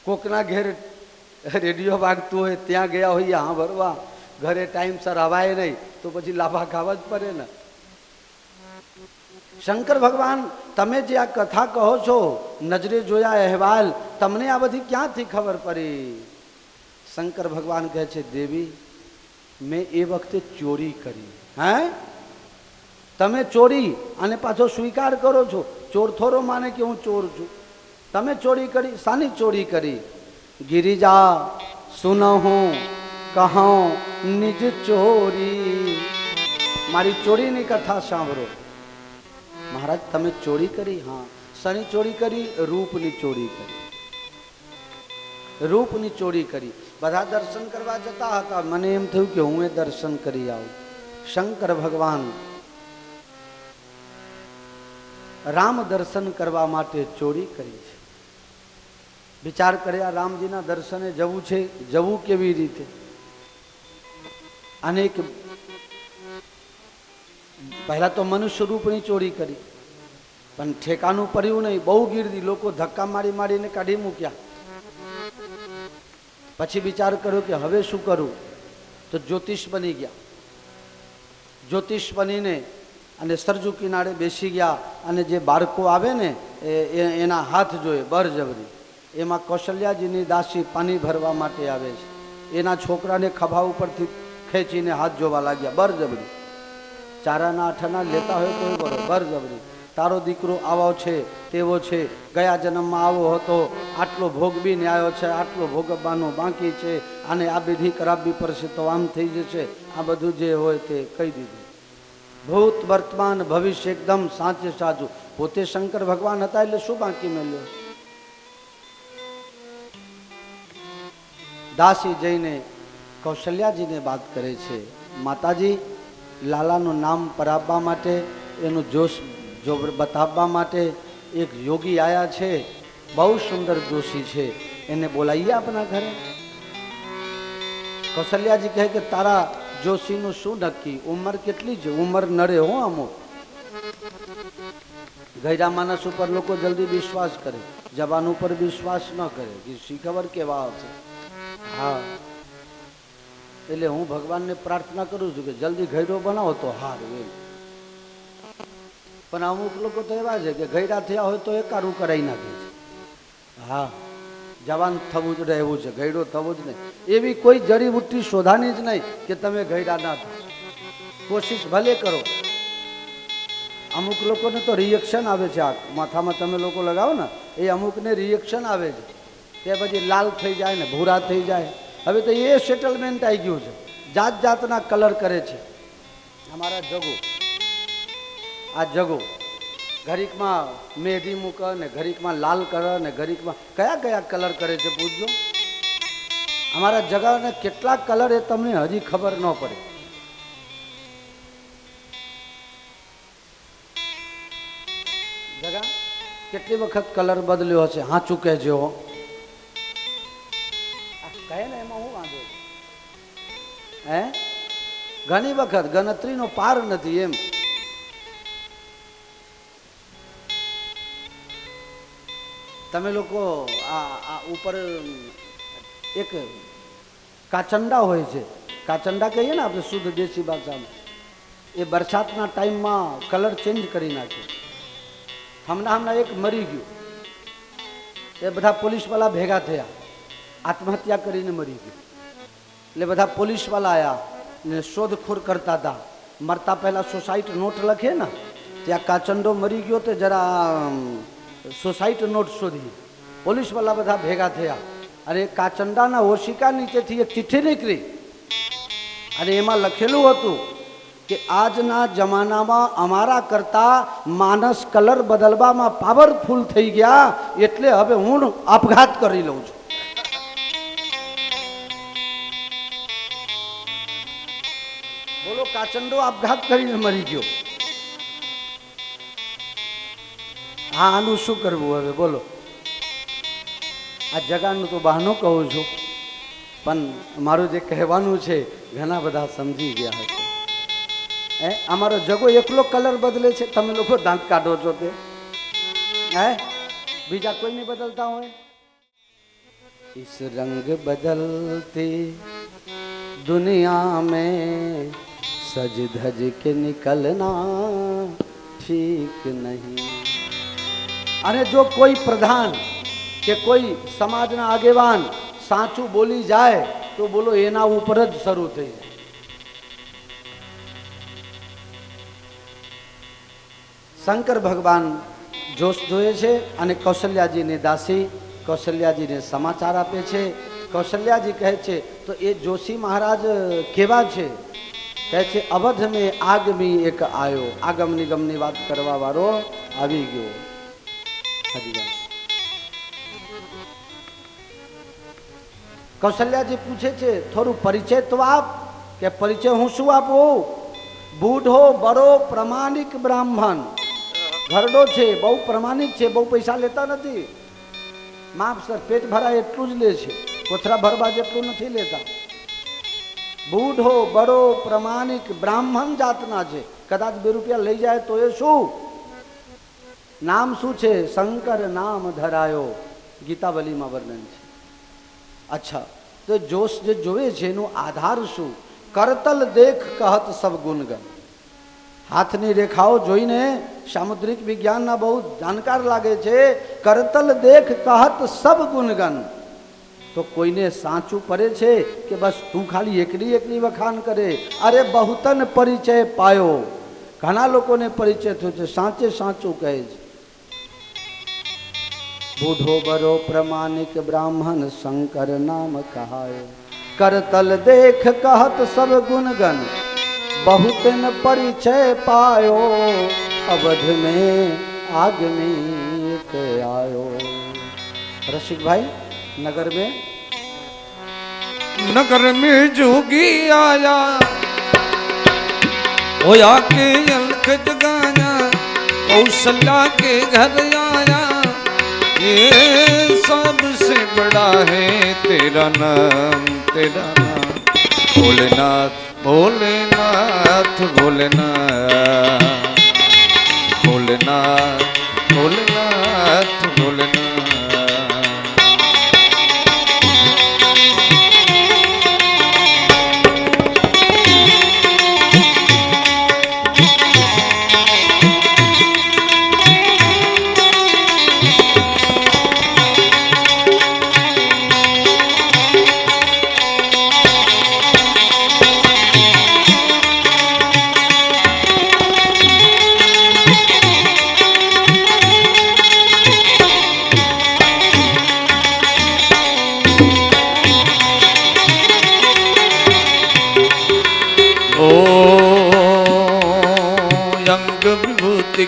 કોકના ઘેર રેડિયો વાગતું હોય ત્યાં ગયા હોઈએ હા ભરવા, ઘરે ટાઈમસર હવાય નહીં તો પછી લાફા ખાવા જ પડે ને. શંકર ભગવાન તમે જે આ કથા કહો છો નજરે જોયા અહેવાલ, તમને આ બધી ક્યાંથી ખબર પડી? શંકર ભગવાન કહે છે, દેવી મેં એ વખતે ચોરી કરી. હે તમે ચોરી અને પાછો સ્વીકાર કરો છો? ચોર થોડો માને કે હું ચોર છું. તમે ચોરી કરી, શાની ચોરી કરી? गिरिजा सुनहु कहो निज चोरी. मारी चोरी ની કથા સાંભળો. મહારાજ તમે ચોરી કરી? હા. શાની ચોરી કરી? રૂપની ચોરી કરી. રૂપની ચોરી કરી. બધા દર્શન કરવા જતા હતા, મને એમ થયું કે હું એ દર્શન કરી આવું. શંકર ભગવાન રામ દર્શન કરવા માટે ચોરી કરી છે. વિચાર કર્યા રામજીના દર્શને જવું છે, જવું કેવી રીતે? અનેક પહેલા તો મનુષ્ય રૂપની ચોરી કરી, પણ ઠેકાનું પડ્યું નહીં. બહુ ગીર્દી લોકો ધક્કા મારી મારીને કાઢી મૂક્યા. પછી વિચાર કર્યો કે હવે શું કરું? તો જ્યોતિષ બની ગયા. જ્યોતિષ બનીને અને સરજુ કિનારે બેસી ગયા અને જે બાળકો આવે ને એના હાથ જોઈએ બળજબરી. એમાં કૌશલ્યાજીની દાસી પાણી ભરવા માટે આવે છે. એના છોકરાને ખભા ઉપરથી ખેંચીને હાથ જોવા લાગ્યા બળજબરી. ચારાના આઠાના લેતા હોય તો બરો બળજબરી. તારો દીકરો આવો છે તેવો છે, ગયા જન્મમાં આવો હતો, આટલો ભોગવીને આવ્યો છે, આટલો ભોગવવાનો બાકી છે, આને આ વિધિ કરાવવી પડશે તો આમ થઈ જશે. આ બધું જે હોય તે કહી દીધું. ભૂત વર્તમાન ભવિષ્ય એકદમ સાચે સાચું. પોતે શંકર ભગવાન હતા એટલે શું બાકી મેલ્યો? દાસી જઈને કૌશલ્યાજીને વાત કરે છે, માતાજી લાલાનું નામ પરાવવા માટે, એનું જોશ જો બતાવવા માટે એક યોગી આયા છે, બહુ સુંદર જોશી છે, એને બોલાવીએ આપણા ઘરે. કૌશલ્યાજી કહે કે તારા જોશીનું શું નક્કી? ઉંમર કેટલી છે? ઉંમર નડે હો અમુક. ગયડા માણસ ઉપર લોકો જલ્દી વિશ્વાસ કરે, જવાન ઉપર વિશ્વાસ ન કરે. શી ખબર કેવા છે. હા, એટલે હું ભગવાનને પ્રાર્થના કરું છું કે જલ્દી ઘયડો બનાવો તો સારું એમ. પણ અમુક લોકો તો એવા છે કે ઘયડા થયા હોય તો એકારું કરાવી નાખે છે. હા, જવાન થવું જ રહેવું છે, ઘયડો થવો જ નહીં. એવી કોઈ જડીબુટ્ટી શોધાની જ નહીં કે તમે ઘયડા ના થાવ. કોશિશ ભલે કરો. અમુક લોકોને તો રિએક્શન આવે છે. આ માથામાં તમે લોકો લગાવો ને એ અમુકને રિએક્શન આવે છે. તે પછી લાલ થઈ જાય ને ભૂરા થઈ જાય. હવે તો એ સેટલમેન્ટ આવી ગયું છે. જાત જાતના કલર કરે છે. અમારા જગો, આ જગો ઘડીકમાં મેંદી મૂકે ને ઘડીકમાં લાલ કરે ને ઘડીકમાં કયા કયા કલર કરે છે પૂછજો. અમારા જગાને કેટલા કલર એ તમને હજી ખબર ન પડે. જગા કેટલી વખત કલર બદલ્યો હશે? હા ચૂકે છે હો. કહે ને એમાં હું વાંધો? હે, ઘણી વખત ગણતરીનો પાર નથી એમ. તમે લોકો આ ઉપર એક કાચંડા હોય છે, કાચંડા કહીએ ને આપણે શુદ્ધ દેશી ભાષામાં, એ બરસાતના ટાઈમમાં કલર ચેન્જ કરી નાખે. હમણાં એક મરી ગયું, એ બધા પોલીસવાળા ભેગા થયા, આત્મહત્યા કરીને મરી ગયું. એટલે બધા પોલીસવાળા આવ્યા, ને શોધખોળ કરતા હતા. મરતા પહેલા સુસાઇડ નોટ લખે ને, ત્યાં કાચંડો મરી ગયો તે જરા સુસાઇડ નોટ શોધી. પોલીસવાળા બધા ભેગા થયા અને કાચંડાના ઓશિકા નીચેથી એક ચિઠ્ઠી નીકળી અને એમાં લખેલું હતું કે આજના જમાનામાં અમારા કરતા માણસ કલર બદલવામાં પાવરફુલ થઈ ગયા, એટલે હવે હું આપઘાત કરી લઉં છું. બોલો, કાચંડો આપઘાત કરીને મરી ગયો. હા, આનું શું કરવું હવે બોલો? આ જગાનું તો બહાનું કહું છું, પણ મારું જે કહેવાનું છે ઘણા બધા સમજી ગયા હશે. અમારો જગો એકલો કલર બદલે છે, તમે લોકો દાંત કાઢો છો તે બીજા કોઈ નહીં બદલતા હોય. इस रंग बदलती दुनिया में सज धज के निकलना ठीक नहीं. અને જો કોઈ પ્રધાન કે કોઈ સમાજના આગેવાન સાચું બોલી જાય તો બોલો એના ઉપર જ શરૂ થઈ જાય. શંકર ભગવાન જોશ જોઈએ છે અને કૌશલ્યાજીની દાસી કૌશલ્યાજીને સમાચાર આપે છે. કૌશલ્યાજી કહે છે તો એ જોશી મહારાજ કેવા છે? કહે છે અવધ મેં આગમી એક આયો. આગમ નિગમની વાત કરવા વાળો આવી ગયો. કૌશલ્યાજી પૂછે છે થોડું પરિચય તો આપ. કે પરિચય હું શું આપું? બૂઢો બરો પ્રમાણિક બ્રાહ્મણ. ઘરડો છે, બહુ પ્રમાણિક છે, બહુ પૈસા લેતા નથી. માફ સર, પેટ ભરાય એટલું જ લે છે, કોથરા ભરવા જેટલું નથી લેતા. બૂઢો બડો પ્રમાણિક બ્રાહ્મણ જાતના છે. કદાચ 2 રૂપિયા લઈ જાય તો એ શું? નામ શું છે? શંકર નામ ધરાયો. ગીતાવલીમાં વર્ણન છે. અચ્છા, તો જોશ જે જોવે છે એનો આધાર શું? કરતલ દેખ કહત સબ ગુણગન. હાથની રેખાઓ જોઈને સામુદ્રિક વિજ્ઞાનના બહુ જાણકાર લાગે છે. કરતલ દેખ કહત સબ ગુણગન. તો કોઈને સાચું પડે છે કે બસ તું ખાલી એકલી એકલી વખાણ કરે? અરે બહુતન પરિચય પાયો. ઘણા લોકોને પરિચય થયો છે, સાચે સાચું કહે છે. બૂઢો બરો પ્રમાણિક બ્રાહ્મણ શંકર નામ કહાયો. કરતલ દેખ કહત સબ ગુણગન बहुतन परिचय पायो. अवध में आगमी आयो. रसिक भाई, नगर में जोगी आया, होया के अलख जगाया, कौशल्या के घर आया. ये सबसे बड़ा है तेरा नाम, तेरा नाम. भोलेनाथ भोलेनाथ भोलेनाथ भोलेनाथ भोलेनाथ भोलेनाथ.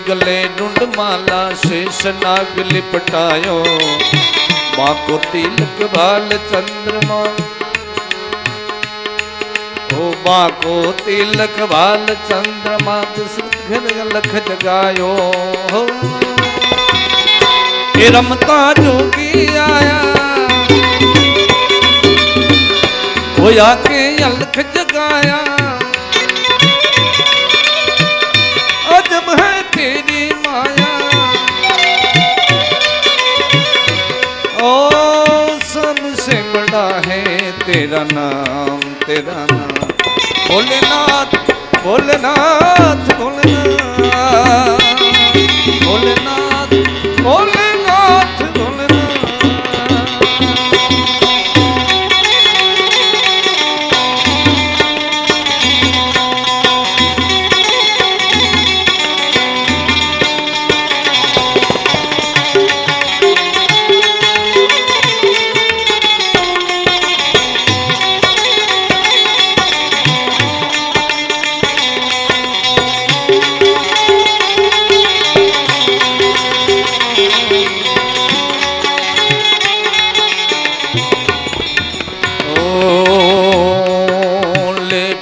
गले ढूंढ माला शेष नाग लिपटायो. माँ को तिलक भाल चंद्रमा, ओ माँ को तिलक भाल चंद्रमा. घर लख जगायो. ये रमता जोगी आया, होया के अलख जगाया. अजब है तेरी माया, ओ सबसे बड़ा है तेरा नाम, तेरा नाम. भोलेनाथ भोलेनाथ भोलेनाथ भोलेनाथ भोलेनाथ भोलेनाथ.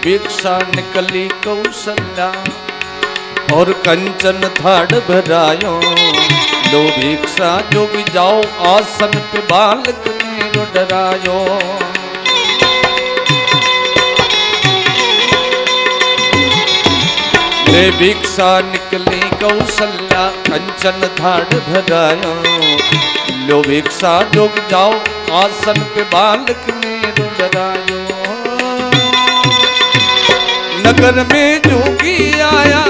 भिक्षा निकली कौशल्या और कंचन थाड़ भरायो। लो भिक्षा जोगी जाओ आसन पे बालक ने डरायो। ले भिक्षा निकली कौशल्या कंचन थाड़ भरायो। लो भिक्षा जोग जाओ आसन पे बालक ने डरायो। नगर में जोगी आया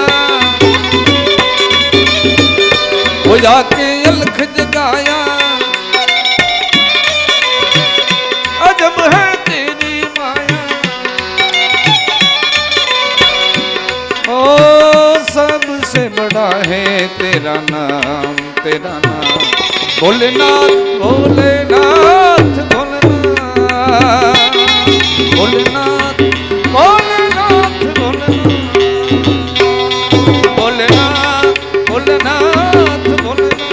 वो जाके अलख जगाया। अजब है तेरी माया ओ सबसे बड़ा है तेरा नाम तेरा नाम। भोलेनाथ भोलेनाथ भोलेनाथ भोलेनाथ भोलेनाथ भोलेनाथ भोलेनाथ भोलेनाथ।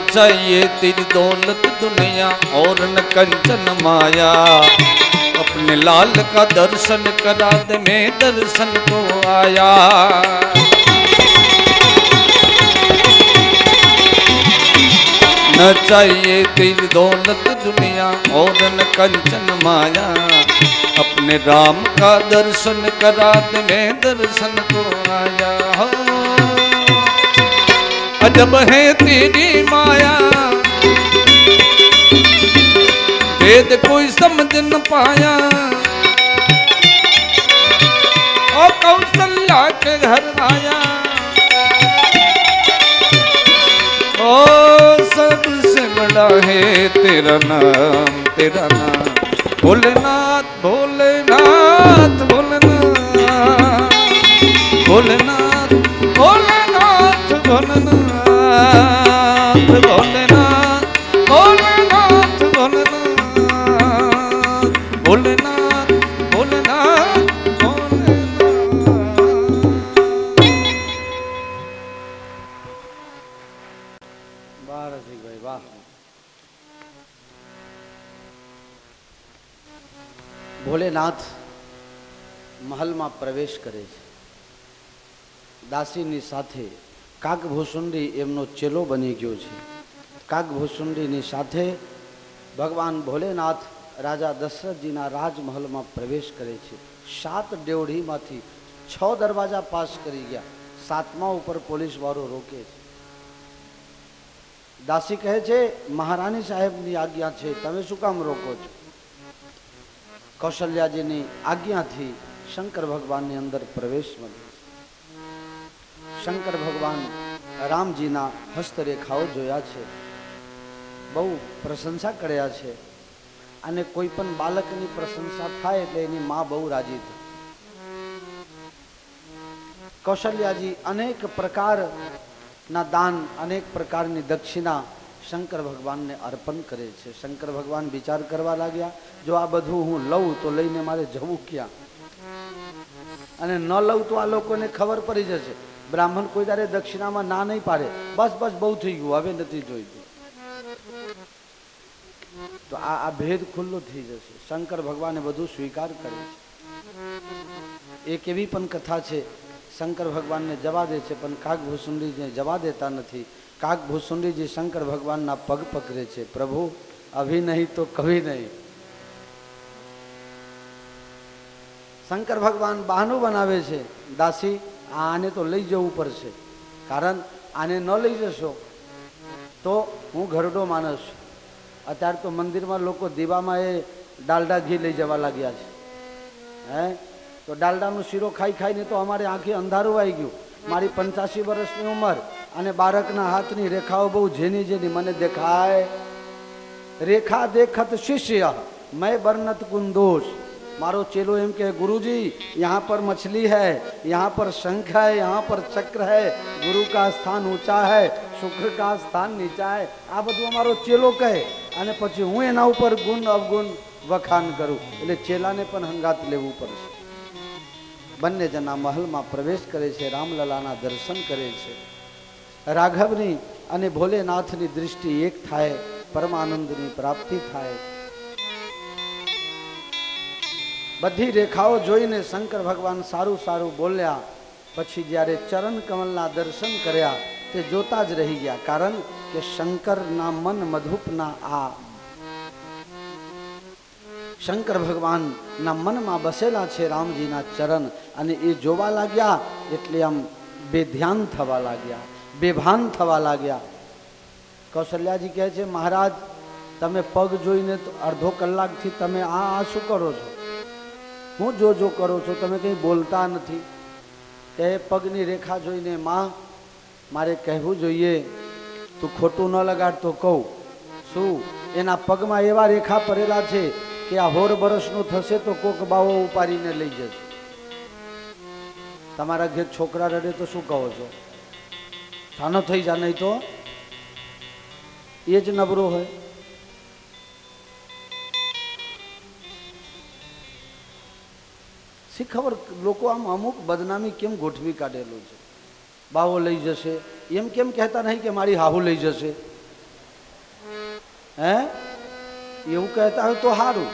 चाहिए तेरी दौलत दुनिया और न कंचन माया। अपने लाल का दर्शन करा दे मैं दर्शन को आया। न चाहिए तेरी दौलत दुनिया और न कंचन माया। अपने राम का दर्शन करा दे मैं दर्शन को आया। अजब है तेरी माया वेद कोई समझ न पाया। और कौशल्या के घर आया ओ सबसे बड़ा है तेरा नाम तेरा नाम। भोलेनाथ भोलेनाथ भोलेनाथ भोलेनाथ भोलेनाथ भोलेनाथ भोलेनाथ भोलेनाथ भोलेनाथ भोलेनाथ भोलेनाथ भोलेनाथ। वाह रसिक भाई वाह। ભોલેનાથ મહલમાં પ્રવેશ કરે છે। દાસીની સાથે કાગભૂસુંડી એમનો ચેલો બની ગયો છે। કાગભૂસુંડીની સાથે ભગવાન ભોલેનાથ રાજા દશરથજીના રાજમહલમાં પ્રવેશ કરે છે। 7 ડેવઢીમાંથી 6 દરવાજા પાસ કરી ગયા। 7મા ઉપર પોલીસવાળો રોકે છે। દાસી કહે છે મહારાણી સાહેબની આજ્ઞા છે તમે શું કામ રોકો છો? કૌશલ્યાજીની આજ્ઞાથી શંકર ભગવાનની અંદર પ્રવેશ મળે। શંકર ભગવાન રામજીના હસ્તરેખાઓ જોયા છે, બહુ પ્રશંસા કર્યા છે અને કોઈ પણ બાળકની પ્રશંસા થાય એટલે એની માં બહુ રાજી થાય। કૌશલ્યાજી અનેક પ્રકારના દાન અનેક પ્રકારની દક્ષિણા શંકર ભગવાનને અર્પણ કરે છે। શંકર ભગવાન વિચાર કરવા લાગ્યા જો આ બધું હું લઉં તો લઈને મારે જવું ક્યાં અને ન લઉં તો આ લોકોને ખબર પડી જશે। બ્રાહ્મણ કોઈ દાડે દક્ષિણામાં ના નહીં પાડે બસ બસ બહુ થઈ ગયું હવે નથી જોઈતું તો આ ભેદ ખુલ્લો થઈ જશે। શંકર ભગવાને બધું સ્વીકાર કરે છે। એક એવી પણ કથા છે શંકર ભગવાનને જવા દે છે પણ કાગભૂસુંડીને જવા દેતા નથી। કાગભૂસુંડીજી શંકર ભગવાનના પગ પકડે છે પ્રભુ અભી નહીં તો કભી નહીં। શંકર ભગવાન બહાનું બનાવે છે દાસી આને તો લઈ જવું પડશે કારણ આને ન લઈ જશો તો હું ઘરડો માણસ છું અત્યારે તો મંદિરમાં લોકો દીવામાં એ ડાલડા ઘી લઈ જવા લાગ્યા છે. હે તો ડાલડાનો શીરો ખાઈ ખાઈને તો અમારે આંખે અંધારું આવી ગયું. મારી 85 વર્ષની ઉંમર અને બાળકના હાથની રેખાઓ બહુ ઝીણી ઝીણી મને દેખાય. રેખા દેખત શિષ્ય मैं बरनत कुंदोष. मारो चेलो एम के गुरुजी यहाँ पर मछली है, यहाँ पर शंख है, यहाँ पर चक्र है, गुरु का स्थान ऊंचा है, शुक्र का स्थान नीचा है. आ બધું અમારો ચેલો કહે અને પછી હું એના ઉપર ગુણ અવગુણ વખાણ કરું. એટલે ચેલાને પણ હંગાત લેવું પડશે. બંને જણા મહલમાં પ્રવેશ કરે છે, રામલલાના દર્શન કરે છે. રાઘવની અને ભોલેનાથની દૃષ્ટિ એક થાય, પરમાનંદની પ્રાપ્તિ થાય. બધી રેખાઓ જોઈને શંકર ભગવાન સારું સારું બોલ્યા. પછી જ્યારે ચરણ કમલના દર્શન કર્યા તે જોતા જ રહી ગયા. કારણ કે શંકરના મન મધુપના આ શંકર ભગવાનના મનમાં બસેલા છે રામજીના ચરણ, અને એ જોવા લાગ્યા એટલે આમ બેધ્યાન થવા લાગ્યા, બેભાન થવા લાગ્યા. કૌશલ્યાજી કહે છે, મહારાજ તમે પગ જોઈને તો અડધો કલાકથી તમે આ શું કરો છો? હું જો કરો છો, તમે કંઈ બોલતા નથી. કે પગની રેખા જોઈને માં મારે કહેવું જોઈએ, તું ખોટું ન લગાડતો કહું. શું? એના પગમાં એવા રેખા પડેલા છે કે આ 100 વર્ષનું થશે તો કોક બાવો ઉપાડીને લઈ જશે. તમારા ઘેર છોકરા રડે તો શું કહો છો? છાનો થઈ જા, નહીં તો એ જ નબળો હોય. શી ખબર લોકો આમ અમુક બદનામી કેમ ગોઠવી કાઢેલું છે. બાવો લઈ જશે એમ કેમ કહેતા નહીં કે મારી હાહુ લઈ જશે? હે એવું કહેતા હોય તો સારું.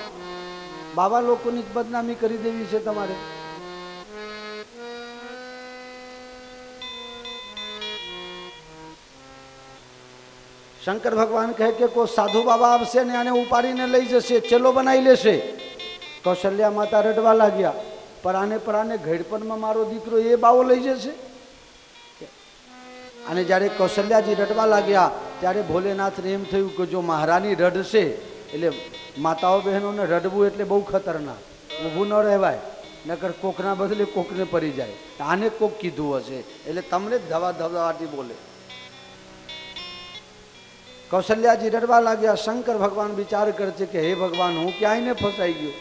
બાવા લોકોની બદનામી કરી દેવી છે તમારે. શંકર ભગવાન કહે કે કોઈ સાધુ બાબા આવશે ને આને ઉપાડીને લઈ જશે, ચેલો બનાવી લેશે. કૌશલ્યા માતા રડવા લાગ્યા, પરાને ઘેડપણમાં મારો દીકરો એ બાવો લઈ જશે. અને જ્યારે કૌશલ્યાજી રડવા લાગ્યા ત્યારે ભોલેનાથને એમ થયું કે જો મહારાણી રડશે એટલે માતાઓ બહેનોને રડવું એટલે બહુ ખતરનાક, ઊભું ન રહેવાય, નકર કોકના બદલે કોકને પડી જાય. આને કોક કીધું હશે એટલે તમને જ ધવાટી બોલે. કૌશલ્યાજી રડવા લાગ્યા. શંકર ભગવાન વિચાર કરશે કે હે ભગવાન, હું ક્યાંય ફસાઈ ગયો.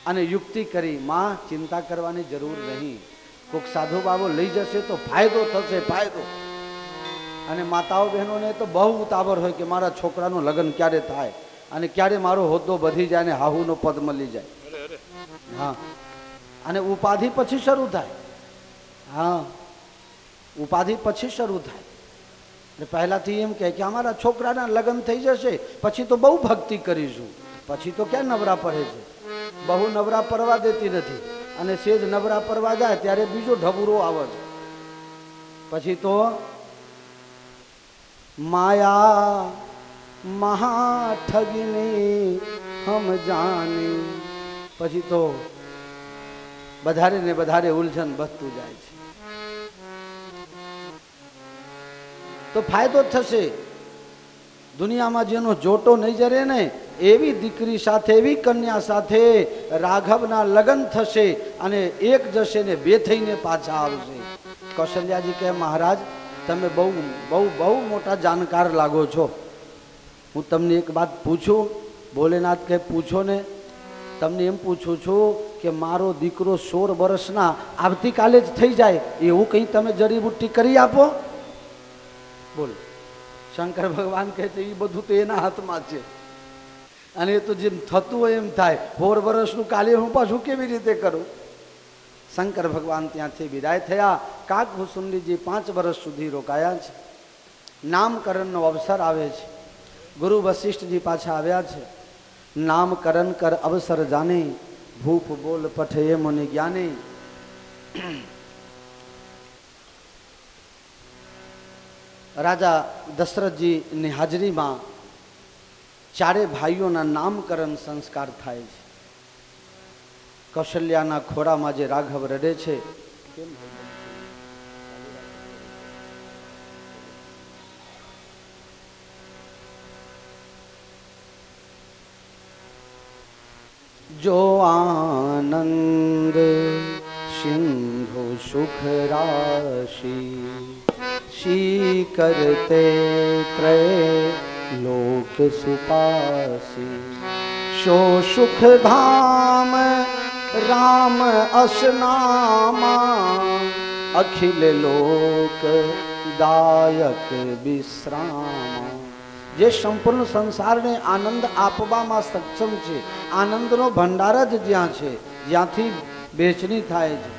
અને યુક્તિ કરી, માં ચિંતા કરવાની જરૂર નહીં, કોઈક સાધુ બાબો લઈ જશે તો ફાયદો થશે, ફાયદો. અને માતાઓ બહેનોને તો બહુ ઉતાવળ હોય કે મારા છોકરાનું લગ્ન ક્યારે થાય અને ક્યારે મારો હોદ્દો વધી જાય ને હાહુનો પદ મળી જાય. હા, અને ઉપાધિ પછી શરૂ થાય. હા, ઉપાધિ પછી શરૂ થાય. એટલે પહેલાથી એમ કહે કે અમારા છોકરાના લગ્ન થઈ જશે પછી તો બહુ ભક્તિ કરીશું. પછી તો ક્યાં નવરા પડે છે? બહુ નવરા પરવા દેતી નથી. અને સેજ નવરા પરવા જાય ત્યારે બીજો ઢબુરો આવે છે. પછી તો માયા મહા ઠગીને હમ જાને. પછી તો વધારે ને વધારે ઉલઝન વધતું જાય છે. તો ફાયદો થશે. દુનિયામાં જેનો જોટો નહીં જરે ને એવી દીકરી સાથે, એવી કન્યા સાથે રાઘવના લગ્ન થશે અને એક જશે ને બે થઈને પાછા આવશે. કૌશલ્યાજી કહે, મહારાજ તમે બહુ બહુ બહુ મોટા જાણકાર લાગો છો. હું તમને એક વાત પૂછું? ભોલેનાથ કહે, પૂછો ને. તમને એમ પૂછું છું કે મારો દીકરો 16 વર્ષના આવતીકાલે જ થઈ જાય એવું કંઈ તમે જડીબુટ્ટી કરી આપો? બોલો. શંકર ભગવાન કહે છે, એ બધું તો એના હાથમાં છે. અને એ તો જેમ થતું હોય એમ થાય. 16 વર્ષનું કાલે હું પાછું કેવી રીતે કરું? શંકર ભગવાન ત્યાંથી વિદાય થયા. કાગભૂષુંડીજી 5 વર્ષ સુધી રોકાયા છે. નામકરણનો અવસર આવે છે. ગુરુ વશિષ્ઠજી પાછા આવ્યા છે. નામકરણ કર અવસર જાને, ભૂપ બોલ પઠે મુનિ જ્ઞાને. રાજા દશરથજીની હાજરીમાં 4 ભાઈઓના નામકરણ સંસ્કાર થાય છે. કૌશલ્યાના ખોળામાં જે રાઘવ રડે છે, जो आनंद सिंधु सुख राशि शी करते त्रय लोक सुपासी शो सुख धाम राम असनामा अखिल लोक दायक विश्राम જે સંપૂર્ણ સંસારને આનંદ આપવામાં સક્ષમ છે આનંદનો ભંડાર જ જ્યાં છે જ્યાંથી બેચણી થાય છે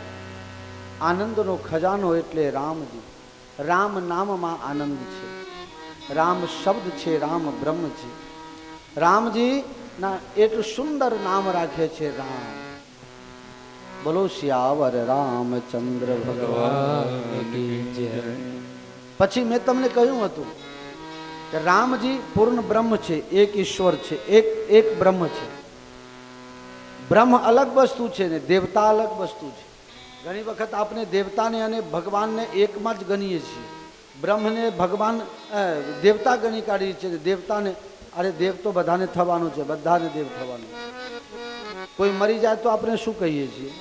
આનંદનો ખજાનો એટલે રામજી રામ નામમાં આનંદ છે રામ શબ્દ છે રામ બ્રહ્મ છે રામજી ના એટલું સુંદર નામ રાખે છે રામ બોલો શ્યાવર રામચંદ્ર ભગવાન કી જય પછી મેં તમને કહ્યું હતું કે રામજી પૂર્ણ બ્રહ્મ છે એક ઈશ્વર છે એક બ્રહ્મ છે બ્રહ્મ અલગ વસ્તુ છે ને દેવતા અલગ વસ્તુ છે ઘણી વખત આપણે દેવતાને અને ભગવાનને એકમાં જ ગણીએ છીએ બ્રહ્મને ભગવાન દેવતા ગણી કાઢીએ છીએ દેવતાને અરે દેવ તો બધાને થવાનું છે બધાને દેવ થવાનું છે કોઈ મરી જાય તો આપણે શું કહીએ છીએ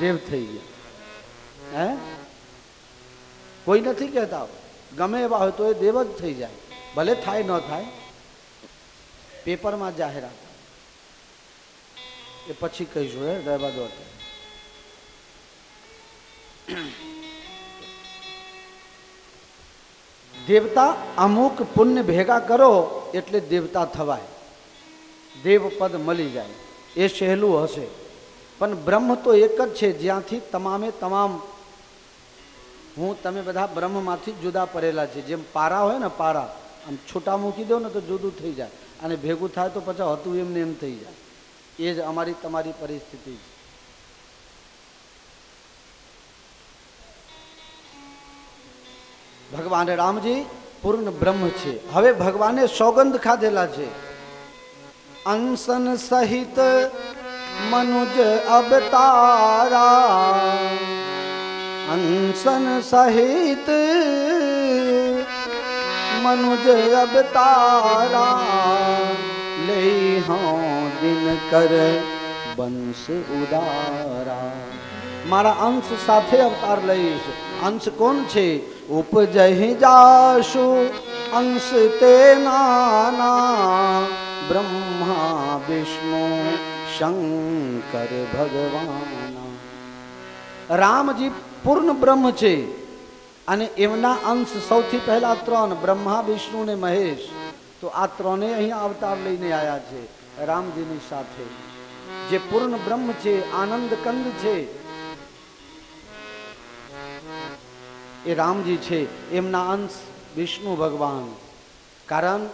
દેવ થઈ ગયા હે કોઈ નથી કહેતા ગમે એવા હોય તો એ દેવ જ થઈ જાય ભલે થાય ન થાય પેપરમાં જાહેરાત એ પછી કહીશું હે રહેવા દો દેવતા અમુક પુણ્ય ભેગા કરો એટલે દેવતા થવાય દેવ પદ મળી જાય એ સહેલું હશે પણ બ્રહ્મ તો એક જ છે જ્યાંથી તમામે તમામ હું તમે બધા બ્રહ્મમાંથી જુદા પડેલા છે જેમ પારા હોય ને પારા આમ છૂટા મૂકી દો ને તો જુદું થઈ જાય અને ભેગું થાય તો પછી હતું એમને એમ થઈ જાય એ જ અમારી તમારી પરિસ્થિતિ છે ભગવાન રામજી પૂર્ણ બ્રહ્મ છે હવે ભગવાને સોગંદ ખાધેલા છે અંશન સહિત મનુજ અવતારા અંશન સહિત મનુજ અવતારા લે હો દિન કર બંશ ઉદારા મારા અંશ સાથે અવતાર લઈશ અંશ કોણ છે ઉપજહી જાશુ અંશ તે નાના બ્રહ્મા વિષ્ણુ શંકર ભગવાન રામજી પૂર્ણ બ્રહ્મ છે અને એમના અંશ સૌથી પહેલા ત્રણ બ્રહ્મા વિષ્ણુ ને મહેશ તો આ ત્રણે અહીંયા અવતાર લઈને આવ્યા છે રામજીની સાથે જે પૂર્ણ બ્રહ્મ છે આનંદ કંદ છે એ રામજી છે એમના અંશ વિષ્ણુ ભગવાન કારણ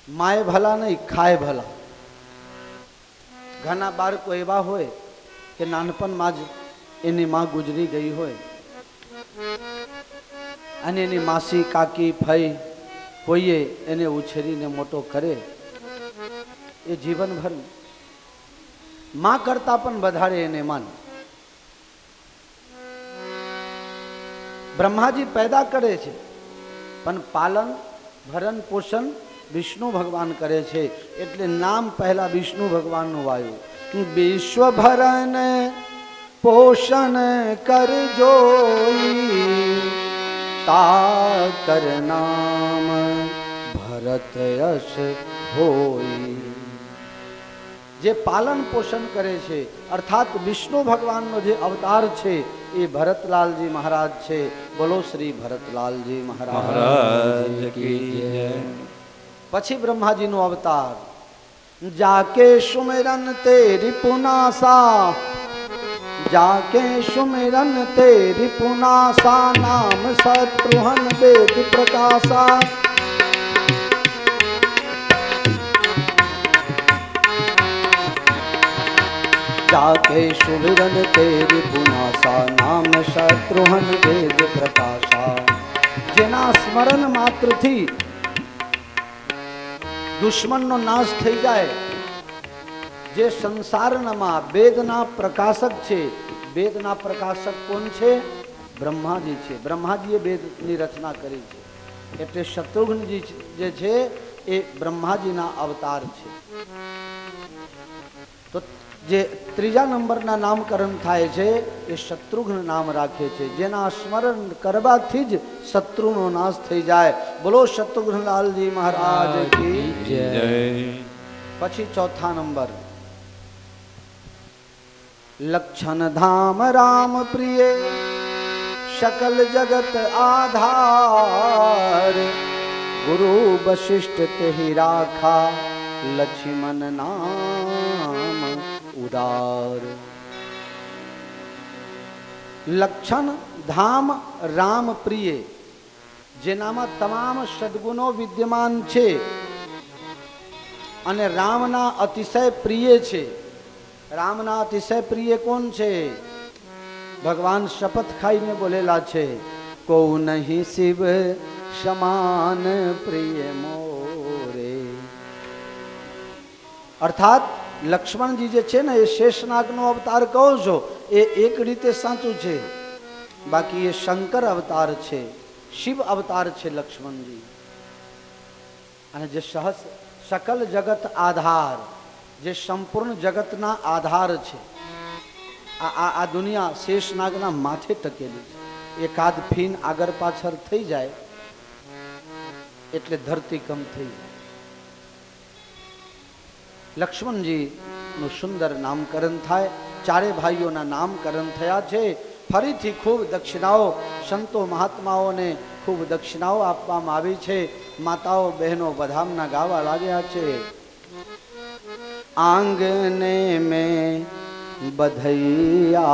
માય ભલા નહીં ખાય ભલા ઘણા બાળકો એવા હોય કે નાનપણમાં જ એની માં ગુજરી ગઈ હોય અને એની માસી કાકી ફઈ કોઈએ એને ઉછેરીને મોટો કરે એ જીવનભર માં કરતા પણ વધારે એને માન બ્રહ્માજી પેદા કરે છે પણ પાલન ભરણ પોષણ વિષ્ણુ ભગવાન કરે છે એટલે નામ પહેલા વિષ્ણુ ભગવાનનું વાયું વિશ્વ ભરણ પોષણ કર જોઈ તા કર નામ ભરત યશ હોઈ જે પાલન પોષણ કરે છે અર્થાત વિષ્ણુ ભગવાનનો જે અવતાર છે એ ભરતલાલજી મહારાજ છે બોલો શ્રી ભરતલાલજી મહારાજ કી જય પછી બ્રહ્માજીનો અવતાર જાકે સુમિરન તેરી પુનાસા જાકે સુમિરન તેરી પુનાસા નામ શત્રુહન વેદ પ્રકાશા जाके सुमिरन तेरी पुनासा नाम शत्रुहन वेद प्रकाशा જેના સ્મરણ માત્રથી દુશ્મનનો નાશ થઈ જાય જે સંસારમાં વેદના પ્રકાશક છે વેદના પ્રકાશક કોણ છે બ્રહ્માજી છે બ્રહ્માજીએ વેદની રચના કરી છે એટલે શત્રુઘ્નજી જે છે એ બ્રહ્માજીના અવતાર છે. તો જે ત્રીજા નંબરના નામકરણ થાય છે એ શત્રુઘ્ન નામ રાખે છે, જેના સ્મરણ કરવાથી જ શત્રુનો નાશ થઈ જાય. બોલો શત્રુઘ્નલાલજી મહારાજ કી જય. પછી ચોથા નંબર લક્ષણ ધામ રામ પ્રિય सकल जगत आधार गुरु वशिष्ठ तेहि राखा लक्ष्मण नाम उदार. લક્ષણ ધામ રામ પ્રિય, જેનામાં તમામ સદગુણો વિદ્યમાન છે અને રામના અતિશય પ્રિય છે. રામના અતિશય પ્રિય કોણ છે? ભગવાન શપથ ખાઈને બોલેલા છે, કો નહીં શિવ સમાન પ્રિય મોરે. અર્થાત લક્ષ્મણજી જે છે ને એ શેષનાગનો અવતાર કહો છો એ એક રીતે સાચું છે, બાકી એ શંકર અવતાર છે, શિવ અવતાર છે લક્ષ્મણજી. અને જે સકલ જગત આધાર, જે સંપૂર્ણ જગતના આધાર છે. આ દુનિયા શેષનાગના માથે ટકેલી છે. એકાદ ફીન આગળ પાછળ થઈ જાય એટલે ધરતીકંપ થઈ જાય. લક્ષ્મણજી નું સુંદર નામકરણ થાય. ચારે ભાઈઓના નામકરણ થયા છે. ફરીથી ખૂબ દક્ષિણાઓ સંતો મહાત્માઓને ખૂબ દક્ષિણાઓ આપવામાં આવી છે. માતાઓ બહેનો બધામના ગાવા લાગ્યા છે. આંગને મેં बधैया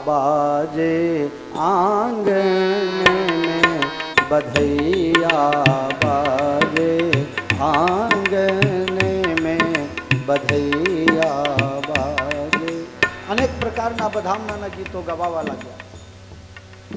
बाजे आंगन में बधैया बाजे आंगन में बधैया बाजे. અનેક પ્રકારના બધામના ગીતો ગવાવા લાગ્યા.